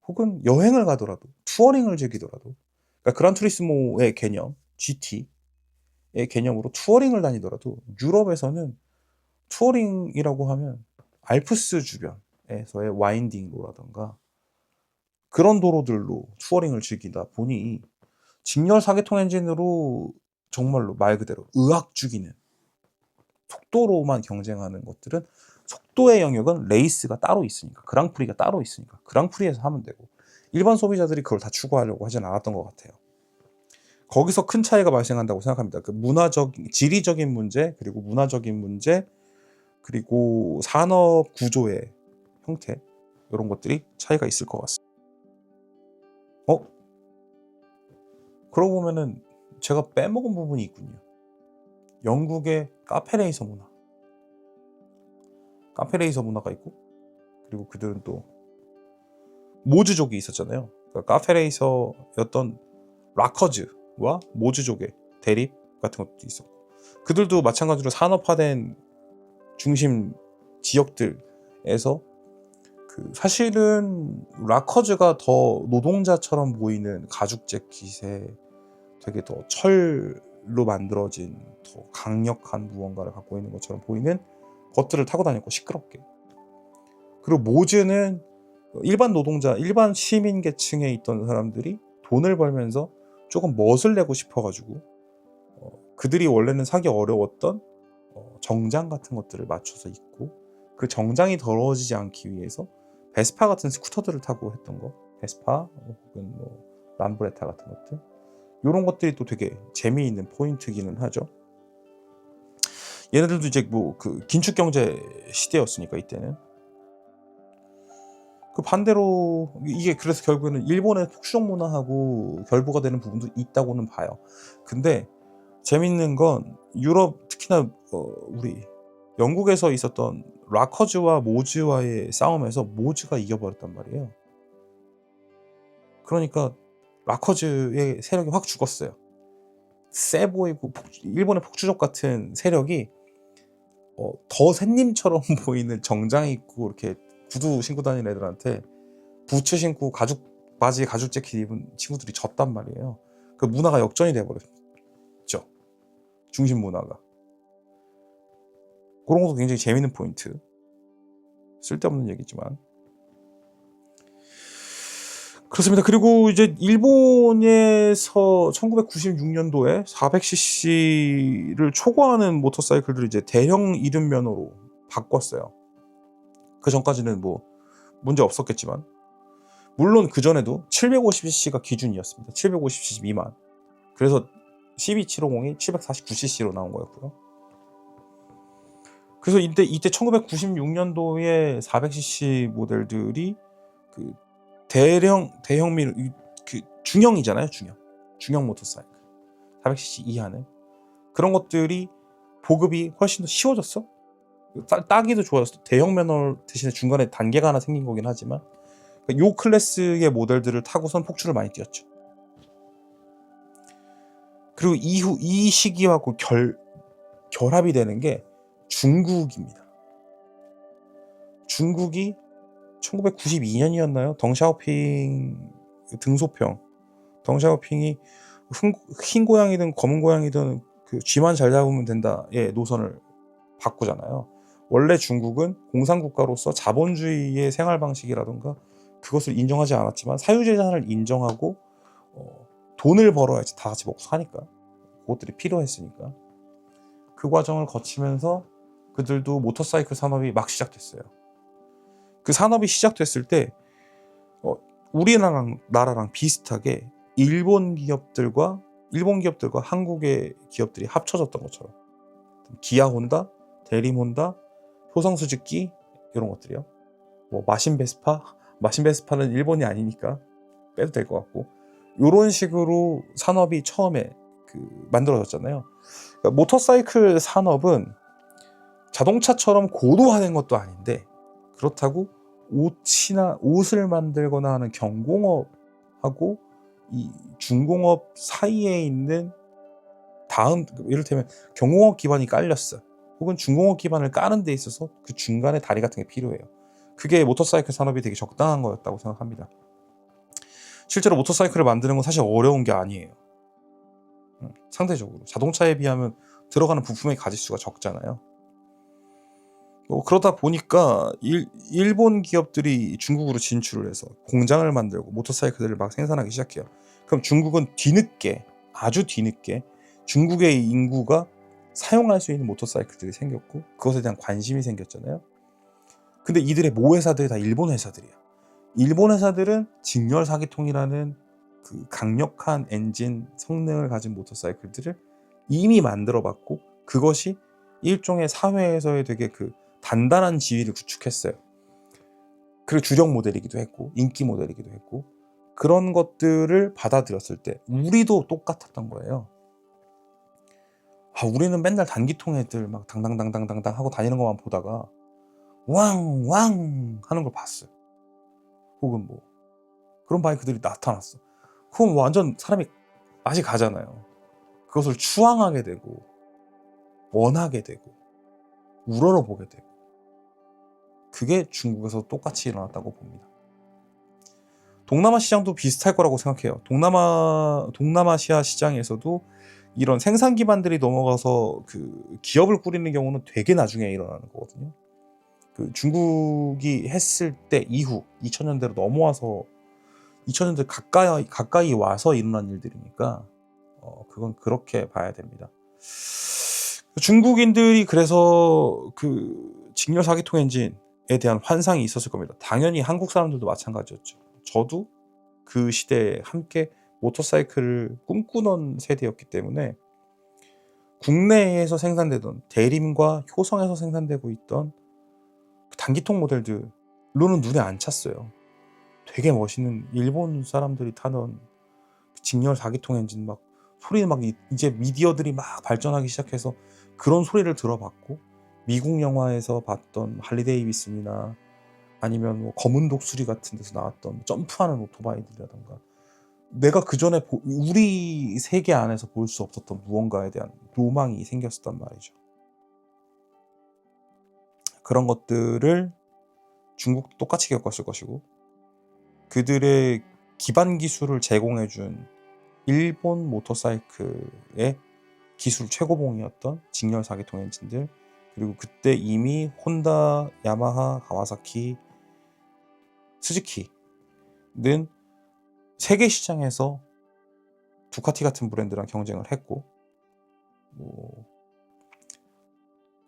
혹은 여행을 가더라도 투어링을 즐기더라도, 그러니까 그란투리스모의 개념, GT의 개념으로 투어링을 다니더라도 유럽에서는 투어링이라고 하면 알프스 주변에서의 와인딩로라던가 그런 도로들로 투어링을 즐기다 보니 직렬 4기통 엔진으로 정말로 말 그대로 의학 죽이는 속도로만 경쟁하는 것들은 속도의 영역은 레이스가 따로 있으니까, 그랑프리가 따로 있으니까 그랑프리에서 하면 되고 일반 소비자들이 그걸 다 추구하려고 하진 않았던 것 같아요. 거기서 큰 차이가 발생한다고 생각합니다. 그 지리적인 문제, 그리고 문화적인 문제, 그리고 산업 구조의 형태, 이런 것들이 차이가 있을 것 같습니다. 그러고 보면은 제가 빼먹은 부분이 있군요. 영국의 카페레이서 문화. 카페레이서 문화가 있고, 그리고 그들은 또 모즈족이 있었잖아요. 그러니까 카페레이서였던 락커즈와 모즈족의 대립 같은 것도 있었고, 그들도 마찬가지로 산업화된 중심 지역들에서 사실은 락커즈가 더 노동자처럼 보이는 가죽 재킷에 되게 더 철로 만들어진 더 강력한 무언가를 갖고 있는 것처럼 보이는 것들을 타고 다녔고, 시끄럽게. 그리고 모즈는 일반 노동자, 일반 시민 계층에 있던 사람들이 돈을 벌면서 조금 멋을 내고 싶어가지고 그들이 원래는 사기 어려웠던 정장 같은 것들을 맞춰서 입고, 그 정장이 더러워지지 않기 위해서 베스파 같은 스쿠터들을 타고 했던 거, 베스파 혹은 뭐 람브레타 같은 것들, 이런 것들이 또 되게 재미있는 포인트기는 하죠. 얘네들도 이제 뭐 그 긴축 경제 시대였으니까 이때는 그 반대로 이게 그래서 결국에는 일본의 폭주적 문화하고 결부가 되는 부분도 있다고는 봐요. 근데 재밌는 건 유럽 특히나 우리 영국에서 있었던 락커즈와 모즈와의 싸움에서 모즈가 이겨버렸단 말이에요. 그러니까 락커즈의 세력이 확 죽었어요. 세 보이고 일본의 폭주족 같은 세력이 더 샌님처럼 보이는 정장 입고 이렇게 구두 신고 다니는 애들한테 부츠 신고 가죽 바지에 가죽 재킷 입은 친구들이 졌단 말이에요. 그 문화가 역전이 돼버렸죠. 중심 문화가. 그런 것도 굉장히 재밌는 포인트. 쓸데없는 얘기지만. 그렇습니다. 그리고 이제 일본에서 1996년도에 400cc를 초과하는 모터사이클들을 이제 대형 이륜면허로 바꿨어요. 그 전까지는 뭐 문제 없었겠지만, 물론 그 전에도 750cc가 기준이었습니다. 750cc 미만. 그래서 CB750이 749cc로 나온 거였고요. 그래서 이때 1996년도에 400cc 모델들이 그 대형미 그 중형이잖아요. 중형 모터사이클 400cc 이하는 그런 것들이 보급이 훨씬 더 쉬워졌어. 따기도 좋아졌어. 대형 면허 대신에 중간에 단계가 하나 생긴 거긴 하지만 요 클래스의 모델들을 타고선 폭주를 많이 뛰었죠. 그리고 이후 이 시기하고 결합이 되는 게 중국입니다. 중국이 1992년이었나요? 덩샤오핑 등소평. 덩샤오핑이 흰 고양이든 검은 고양이든 그 쥐만 잘 잡으면 된다의 노선을 바꾸잖아요. 원래 중국은 공산국가로서 자본주의의 생활 방식이라든가 그것을 인정하지 않았지만 사유재산을 인정하고 돈을 벌어야지 다 같이 먹고 사니까 그것들이 필요했으니까 그 과정을 거치면서 그들도 모터사이클 산업이 막 시작됐어요. 그 산업이 시작됐을 때 우리나라랑 비슷하게 일본 기업들과 한국의 기업들이 합쳐졌던 것처럼 기아 혼다, 대림 혼다, 효성 스즈키 이런 것들이요. 뭐 마신 베스파는 일본이 아니니까 빼도 될 것 같고 이런 식으로 산업이 처음에 만들어졌잖아요. 그러니까 모터사이클 산업은 자동차처럼 고도화된 것도 아닌데 그렇다고 옷을 만들거나 하는 경공업하고 이 중공업 사이에 있는 이를테면 경공업 기반이 깔렸어. 혹은 중공업 기반을 까는 데 있어서 그 중간에 다리 같은 게 필요해요. 그게 모터사이클 산업이 되게 적당한 거였다고 생각합니다. 실제로 모터사이클을 만드는 건 사실 어려운 게 아니에요. 상대적으로 자동차에 비하면 들어가는 부품의 가짓수가 적잖아요. 그러다 보니까 일본 기업들이 중국으로 진출을 해서 공장을 만들고 모터사이클들을 막 생산하기 시작해요. 그럼 중국은 아주 뒤늦게 중국의 인구가 사용할 수 있는 모터사이클들이 생겼고 그것에 대한 관심이 생겼잖아요. 근데 이들의 모회사들이 다 일본 회사들이야. 일본 회사들은 직렬 사기통이라는 그 강력한 엔진 성능을 가진 모터사이클들을 이미 만들어봤고 그것이 일종의 사회에서의 되게 그 단단한 지위를 구축했어요. 그리고 주력 모델이기도 했고 인기 모델이기도 했고 그런 것들을 받아들였을 때 우리도 똑같았던 거예요. 우리는 맨날 단기통 애들 막 당당당당당당 하고 다니는 것만 보다가 왕왕 하는 걸 봤어요. 혹은 뭐 그런 바이크들이 나타났어. 그럼 완전 사람이 맛이 가잖아요. 그것을 추앙하게 되고 원하게 되고 우러러보게 되고 그게 중국에서 똑같이 일어났다고 봅니다. 동남아 시장도 비슷할 거라고 생각해요. 동남아시아 시장에서도 이런 생산 기반들이 넘어가서 그 기업을 꾸리는 경우는 되게 나중에 일어나는 거거든요. 그 중국이 했을 때 이후 2000년대로 넘어와서 2000년대 가까이 와서 일어난 일들이니까 그건 그렇게 봐야 됩니다. 중국인들이 그래서 그 직렬 사기통 엔진에 대한 환상이 있었을 겁니다. 당연히 한국 사람들도 마찬가지였죠. 저도 그 시대에 함께 모터사이클을 꿈꾸던 세대였기 때문에 국내에서 생산되던 대림과 효성에서 생산되고 있던 단기통 모델들로는 눈에 안 찼어요. 되게 멋있는 일본 사람들이 타던 직렬 4기통 엔진 막 소리는 막 이제 미디어들이 막 발전하기 시작해서 그런 소리를 들어봤고, 미국 영화에서 봤던 할리 데이비슨이나 아니면 뭐 검은 독수리 같은 데서 나왔던 점프하는 오토바이들이라던가, 내가 그 전에 우리 세계 안에서 볼 수 없었던 무언가에 대한 로망이 생겼었단 말이죠. 그런 것들을 중국도 똑같이 겪었을 것이고, 그들의 기반 기술을 제공해준 일본 모터사이클의 기술 최고봉이었던 직렬 4기통 엔진들, 그리고 그때 이미 혼다, 야마하, 가와사키, 스즈키는 세계 시장에서 두카티 같은 브랜드랑 경쟁을 했고, 뭐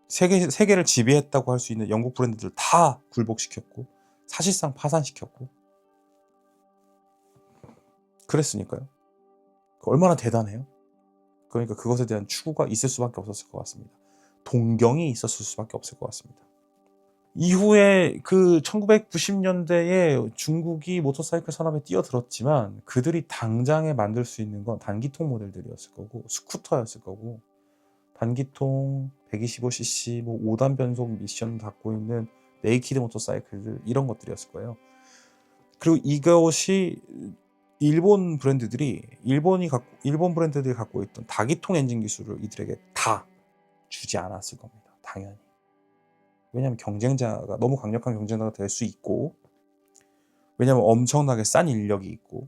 세계를 지배했다고 할 수 있는 영국 브랜드들 다 굴복시켰고, 사실상 파산시켰고, 그랬으니까요. 얼마나 대단해요. 그러니까 그것에 대한 추구가 있을 수밖에 없었을 것 같습니다. 동경이 있었을 수밖에 없을 것 같습니다. 이후에 그 1990년대에 중국이 모터사이클 산업에 뛰어들었지만, 그들이 당장에 만들 수 있는 건 단기통 모델들이었을 거고, 스쿠터였을 거고, 단기통 125cc 뭐 5단 변속 미션을 갖고 있는 네이키드 모터사이클들, 이런 것들이었을 거예요. 그리고 이것이 일본 브랜드들이 일본 브랜드들이 갖고 있던 다기통 엔진 기술을 이들에게 다 주지 않았을 겁니다. 당연히. 왜냐하면 경쟁자가 너무 강력한 경쟁자가 될 수 있고, 왜냐하면 엄청나게 싼 인력이 있고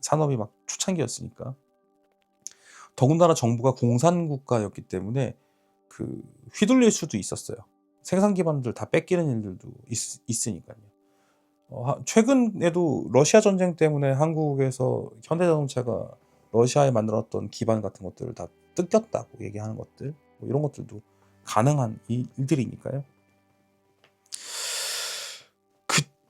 산업이 막 초창기였으니까. 더군다나 정부가 공산국가였기 때문에 그 휘둘릴 수도 있었어요. 생산 기반들 다 뺏기는 일들도 있으니까요. 최근에도 러시아 전쟁 때문에 한국에서 현대자동차가 러시아에 만들었던 기반 같은 것들을 다 뜯겼다고 얘기하는 것들, 뭐 이런 것들도 가능한 일들이니까요.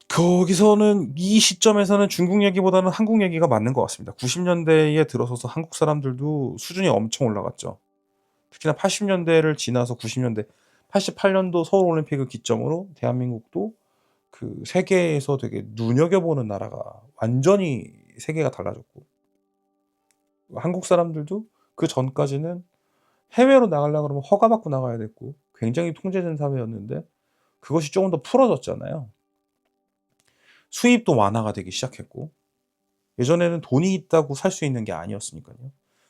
거기서는, 이 시점에서는 중국 얘기보다는 한국 얘기가 맞는 것 같습니다. 90년대에 들어서서 한국 사람들도 수준이 엄청 올라갔죠. 특히나 80년대를 지나서 90년대, 88년도 서울올림픽을 기점으로 대한민국도 그 세계에서 되게 눈여겨보는 나라가, 완전히 세계가 달라졌고, 한국 사람들도 그 전까지는 해외로 나가려고 그러면 허가받고 나가야 됐고 굉장히 통제된 사회였는데, 그것이 조금 더 풀어졌잖아요. 수입도 완화가 되기 시작했고, 예전에는 돈이 있다고 살 수 있는 게 아니었으니까요.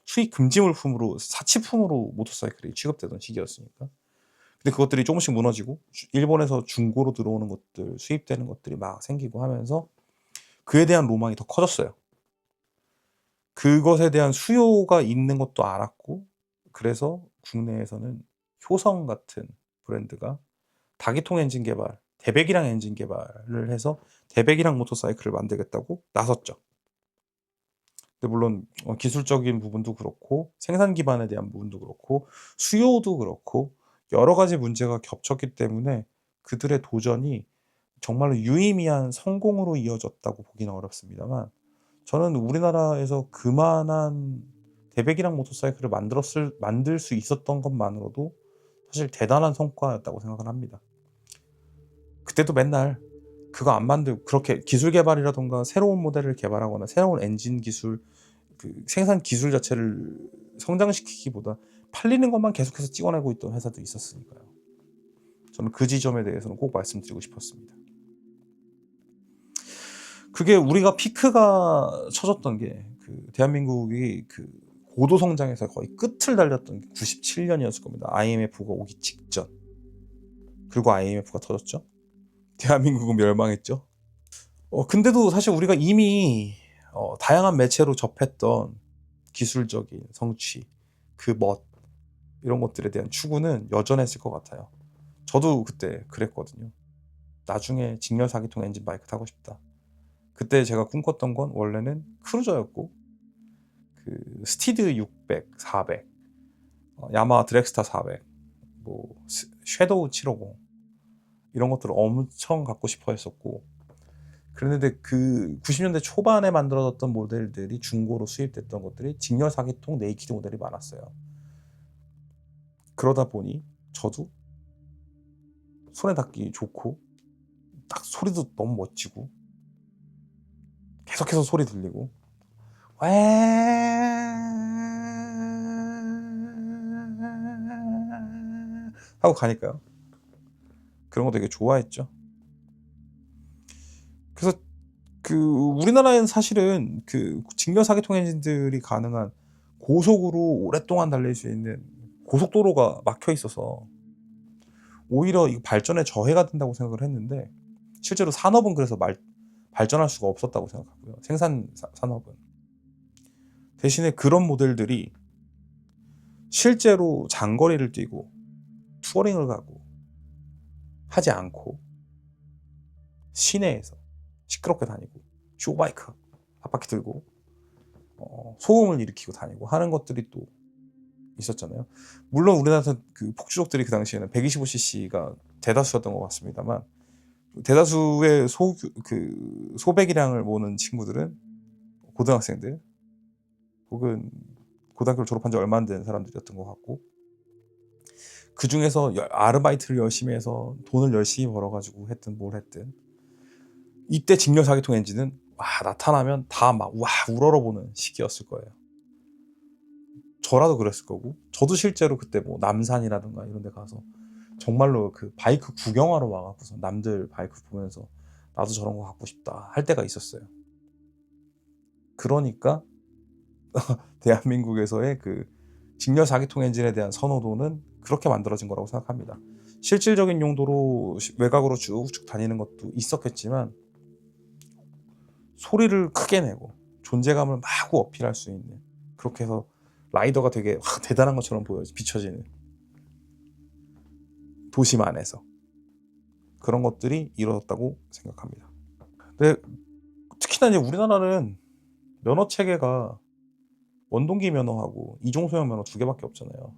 수입 금지 물품으로, 사치품으로 모터사이클이 취급되던 시기였으니까. 근데 그것들이 조금씩 무너지고, 일본에서 중고로 들어오는 것들, 수입되는 것들이 막 생기고 하면서 그에 대한 로망이 더 커졌어요. 그것에 대한 수요가 있는 것도 알았고, 그래서 국내에서는 효성 같은 브랜드가 다기통 엔진 개발, 대배기량 엔진 개발을 해서 대배기량 모터사이클을 만들겠다고 나섰죠. 근데 물론 기술적인 부분도 그렇고, 생산 기반에 대한 부분도 그렇고, 수요도 그렇고, 여러 가지 문제가 겹쳤기 때문에 그들의 도전이 정말로 유의미한 성공으로 이어졌다고 보기는 어렵습니다만, 저는 우리나라에서 그만한 대배기량 모터사이클을 만들 수 있었던 것만으로도 사실 대단한 성과였다고 생각을 합니다. 그때도 맨날 그거 안 만들고, 그렇게 기술 개발이라던가 새로운 모델을 개발하거나 새로운 엔진 기술, 그 생산 기술 자체를 성장시키기보다 팔리는 것만 계속해서 찍어내고 있던 회사도 있었으니까요. 저는 그 지점에 대해서는 꼭 말씀드리고 싶었습니다. 그게 우리가 피크가 쳐졌던 게, 그 대한민국이 그 고도 성장에서 거의 끝을 달렸던 게 97년이었을 겁니다. IMF가 오기 직전. 그리고 IMF가 터졌죠. 대한민국은 멸망했죠. 근데도 사실 우리가 이미 다양한 매체로 접했던 기술적인 성취, 그 멋, 이런 것들에 대한 추구는 여전했을 것 같아요. 저도 그때 그랬거든요. 나중에 직렬 4기통 엔진 바이크 타고 싶다. 그때 제가 꿈꿨던 건 원래는 크루저였고, 그 스티드 600, 400, 야마하 드렉스타 400, 뭐 섀도우 750, 이런 것들을 엄청 갖고 싶어 했었고, 그런데 그 90년대 초반에 만들어졌던 모델들이, 중고로 수입됐던 것들이 직렬 4기통 네이키드 모델이 많았어요. 그러다 보니 저도 손에 닿기 좋고, 딱 소리도 너무 멋지고, 계속해서 소리 들리고 왜 하고 가니까요. 그런 거 되게 좋아했죠. 그래서 그 우리나라에는 사실은 그 직렬 사기통 엔진들이 가능한 고속으로 오랫동안 달릴 수 있는 고속도로가 막혀 있어서 오히려 이 발전에 저해가 된다고 생각을 했는데 실제로 산업은 그래서 발전할 수가 없었다고 생각하고요. 산업은 대신에 그런 모델들이 실제로 장거리를 뛰고 투어링을 가고 하지 않고 시내에서 시끄럽게 다니고 쇼바이크 앞바퀴 들고 소음을 일으키고 다니고 하는 것들이 또 있었잖아요. 물론 우리나라 그 폭주족들이 그 당시에는 125cc가 대다수였던 것 같습니다만 대다수의 소배기량을 모는 친구들은 고등학생들 혹은 고등학교를 졸업한 지 얼마 안 된 사람들이었던 것 같고 그 중에서 아르바이트를 열심히 해서 돈을 열심히 벌어가지고 했든 뭘 했든 이때 직렬 사기통 엔진은 나타나면 다 막 우러러보는 시기였을 거예요. 저라도 그랬을 거고 저도 실제로 그때 뭐 남산이라든가 이런 데 가서 정말로 그 바이크 구경하러 와갖고서 남들 바이크 보면서 나도 저런 거 갖고 싶다 할 때가 있었어요. 그러니까 대한민국에서의 그 직렬 사기통 엔진에 대한 선호도는 그렇게 만들어진 거라고 생각합니다. 실질적인 용도로 외곽으로 쭉쭉 다니는 것도 있었겠지만 소리를 크게 내고 존재감을 마구 어필할 수 있는 그렇게 해서 라이더가 되게 대단한 것처럼 비춰지는 도심 안에서 그런 것들이 이루어졌다고 생각합니다. 근데 특히나 이제 우리나라는 면허 체계가 원동기 면허하고 이종소형 면허 2개밖에 없잖아요.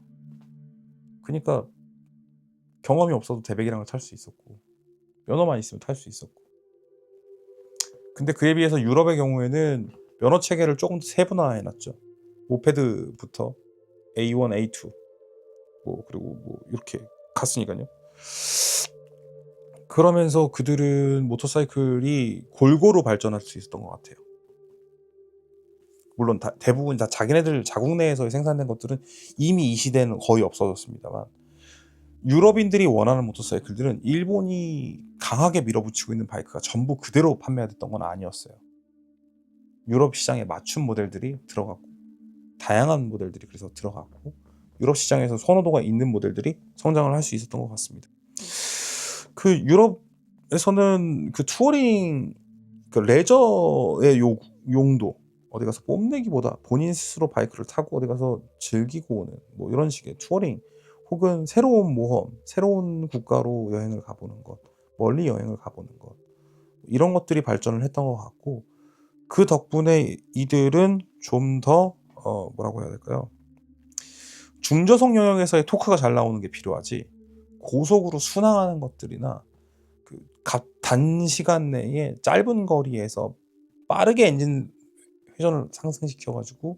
그러니까 경험이 없어도 대배기량을 탈 수 있었고 면허만 있으면 탈 수 있었고 근데 그에 비해서 유럽의 경우에는 면허 체계를 조금 더 세분화해놨죠. 모페드부터 A1, A2 그리고 이렇게 갔으니까요. 그러면서 그들은 모터사이클이 골고루 발전할 수 있었던 것 같아요. 물론 대부분 다 자기네들 자국 내에서 생산된 것들은 이미 이 시대는 거의 없어졌습니다만 유럽인들이 원하는 모터사이클들은 일본이 강하게 밀어붙이고 있는 바이크가 전부 그대로 판매됐던 건 아니었어요. 유럽 시장에 맞춘 모델들이 들어갔고 다양한 모델들이 그래서 들어갔고 유럽 시장에서 선호도가 있는 모델들이 성장을 할 수 있었던 것 같습니다. 그 유럽에서는 그 투어링 그 레저의 용도 어디 가서 뽐내기보다 본인 스스로 바이크를 타고 어디 가서 즐기고 오는 뭐 이런 식의 투어링 혹은 새로운 모험, 새로운 국가로 여행을 가보는 것, 멀리 여행을 가보는 것 이런 것들이 발전을 했던 것 같고 그 덕분에 이들은 좀 더 뭐라고 해야 될까요? 중저속 영역에서의 토크가 잘 나오는 게 필요하지 고속으로 순항하는 것들이나 그 단시간 내에 짧은 거리에서 빠르게 엔진 회전을 상승시켜가지고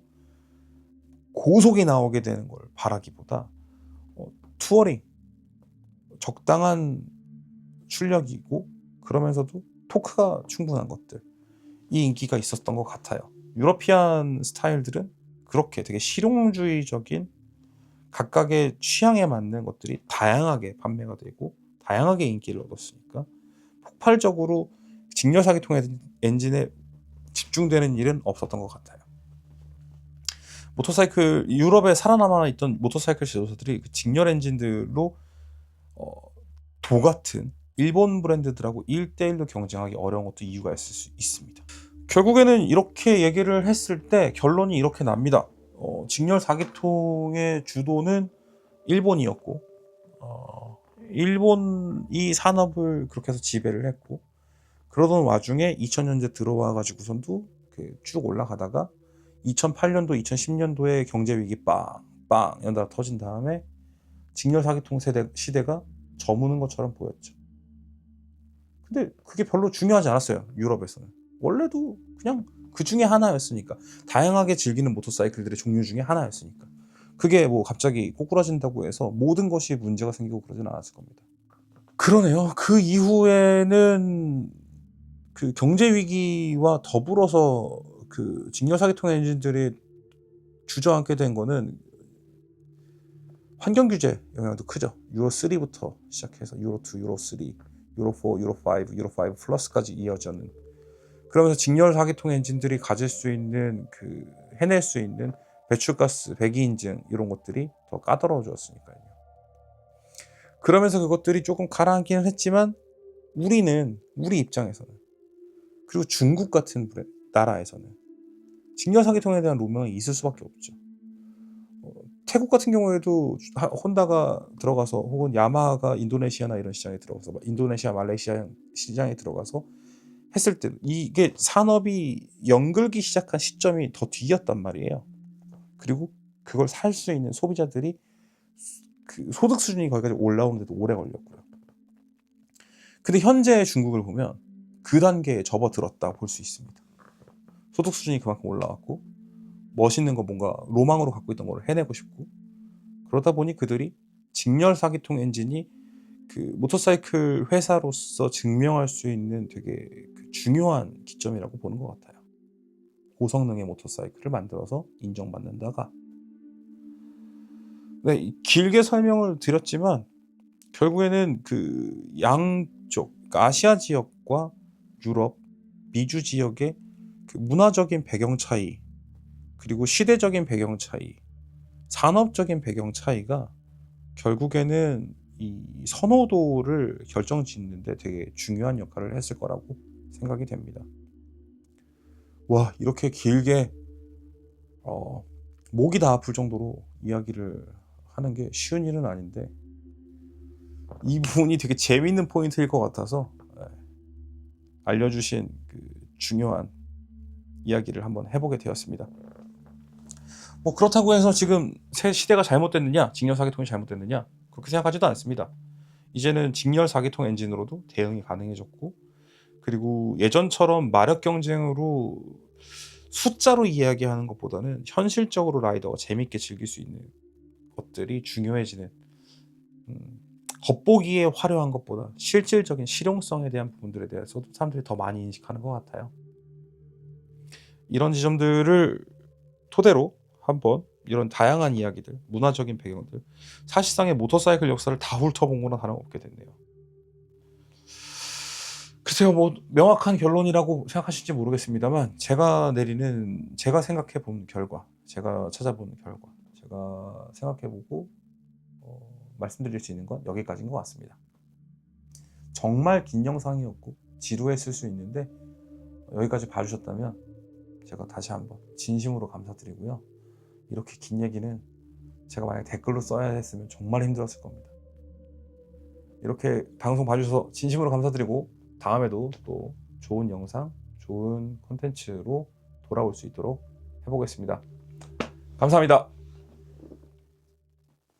고속이 나오게 되는 걸 바라기보다 투어링 적당한 출력이고 그러면서도 토크가 충분한 것들 이 인기가 있었던 것 같아요. 유러피안 스타일들은 그렇게 되게 실용주의적인 각각의 취향에 맞는 것들이 다양하게 판매가 되고 다양하게 인기를 얻었으니까 폭발적으로 직렬 사기통 엔진에 집중되는 일은 없었던 것 같아요. 모터사이클 유럽에 살아남아 있던 모터사이클 제조사들이 그 직렬 엔진들로 도 같은 일본 브랜드들하고 1대1로 경쟁하기 어려운 것도 이유가 있을 수 있습니다. 결국에는 이렇게 얘기를 했을 때 결론이 이렇게 납니다. 직렬 사기통의 주도는 일본이었고 일본이 산업을 그렇게 해서 지배를 했고 그러던 와중에 2000년대 들어와 가지고선도 쭉 올라가다가 2008년도, 2010년도에 경제 위기 빵 연달아 터진 다음에 직렬 사기통 시대가 저무는 것처럼 보였죠. 근데 그게 별로 중요하지 않았어요. 유럽에서는 원래도 그냥 그 중에 하나였으니까 다양하게 즐기는 모터사이클들의 종류 중에 하나였으니까 그게 뭐 갑자기 꼬꾸라진다고 해서 모든 것이 문제가 생기고 그러진 않았을 겁니다. 그러네요. 그 이후에는 그 경제 위기와 더불어서 그 직렬 사기통 엔진들이 주저앉게 된 거는 환경 규제 영향도 크죠. 유로 3부터 시작해서 유로 2, 유로 3, 유로 4, 유로 5, 유로 5 플러스까지 이어지는, 그러면서 직렬 사기통 엔진들이 가질 수 있는 그 해낼 수 있는 배출가스, 배기 인증 이런 것들이 더 까다로워졌으니까요. 그러면서 그것들이 조금 가라앉기는 했지만 우리 입장에서는, 그리고 중국 같은 나라에서는 직렬 사기통에 대한 로망이 있을 수밖에 없죠. 태국 같은 경우에도 혼다가 들어가서, 혹은 야마하가 인도네시아나 이런 시장에 들어가서, 인도네시아, 말레이시아 시장에 들어가서 했을 때 이게 산업이 연글기 시작한 시점이 더 뒤였단 말이에요. 그리고 그걸 살 수 있는 소비자들이 그 소득 수준이 거기까지 올라오는데도 오래 걸렸고요. 근데 현재 중국을 보면 그 단계에 접어들었다 볼 수 있습니다. 소득 수준이 그만큼 올라왔고, 멋있는 거 뭔가 로망으로 갖고 있던 걸 해내고 싶고, 그러다 보니 그들이 직렬 사기통 엔진이 그 모터사이클 회사로서 증명할 수 있는 되게 그 중요한 기점이라고 보는 것 같아요. 고성능의 모터사이클을 만들어서 인정받는다가. 네, 길게 설명을 드렸지만 결국에는 그 양쪽, 그러니까 아시아 지역과 유럽, 미주 지역의 그 문화적인 배경 차이, 그리고 시대적인 배경 차이, 산업적인 배경 차이가 결국에는 이 선호도를 결정짓는데 되게 중요한 역할을 했을 거라고 생각이 됩니다. 와, 이렇게 길게 목이 다 아플 정도로 이야기를 하는 게 쉬운 일은 아닌데, 이 부분이 되게 재미있는 포인트일 것 같아서 알려주신 그 중요한 이야기를 한번 해보게 되었습니다. 뭐 그렇다고 해서 지금 새 시대가 잘못됐느냐, 직렬 사기통이 잘못됐느냐, 그렇게 생각하지도 않습니다. 이제는 직렬 사기통 엔진으로도 대응이 가능해졌고, 그리고 예전처럼 마력 경쟁으로 숫자로 이야기하는 것보다는 현실적으로 라이더가 재밌게 즐길 수 있는 것들이 중요해지는, 겉보기에 화려한 것보다 실질적인 실용성에 대한 부분들에 대해서도 사람들이 더 많이 인식하는 것 같아요. 이런 지점들을 토대로 한번 이런 다양한 이야기들, 문화적인 배경들, 사실상의 모터사이클 역사를 다 훑어본 거나 다름없게 됐네요. 글쎄요, 뭐 명확한 결론이라고 생각하실지 모르겠습니다만, 제가 생각해 본 결과, 제가 찾아본 결과, 제가 생각해 보고 말씀드릴 수 있는 건 여기까지인 것 같습니다. 정말 긴 영상이었고 지루했을 수 있는데, 여기까지 봐주셨다면 제가 다시 한번 진심으로 감사드리고요. 이렇게 긴 얘기는 제가 만약에 댓글로 써야 했으면 정말 힘들었을 겁니다. 이렇게 방송 봐주셔서 진심으로 감사드리고, 다음에도 또 좋은 영상, 좋은 콘텐츠로 돌아올 수 있도록 해보겠습니다. 감사합니다.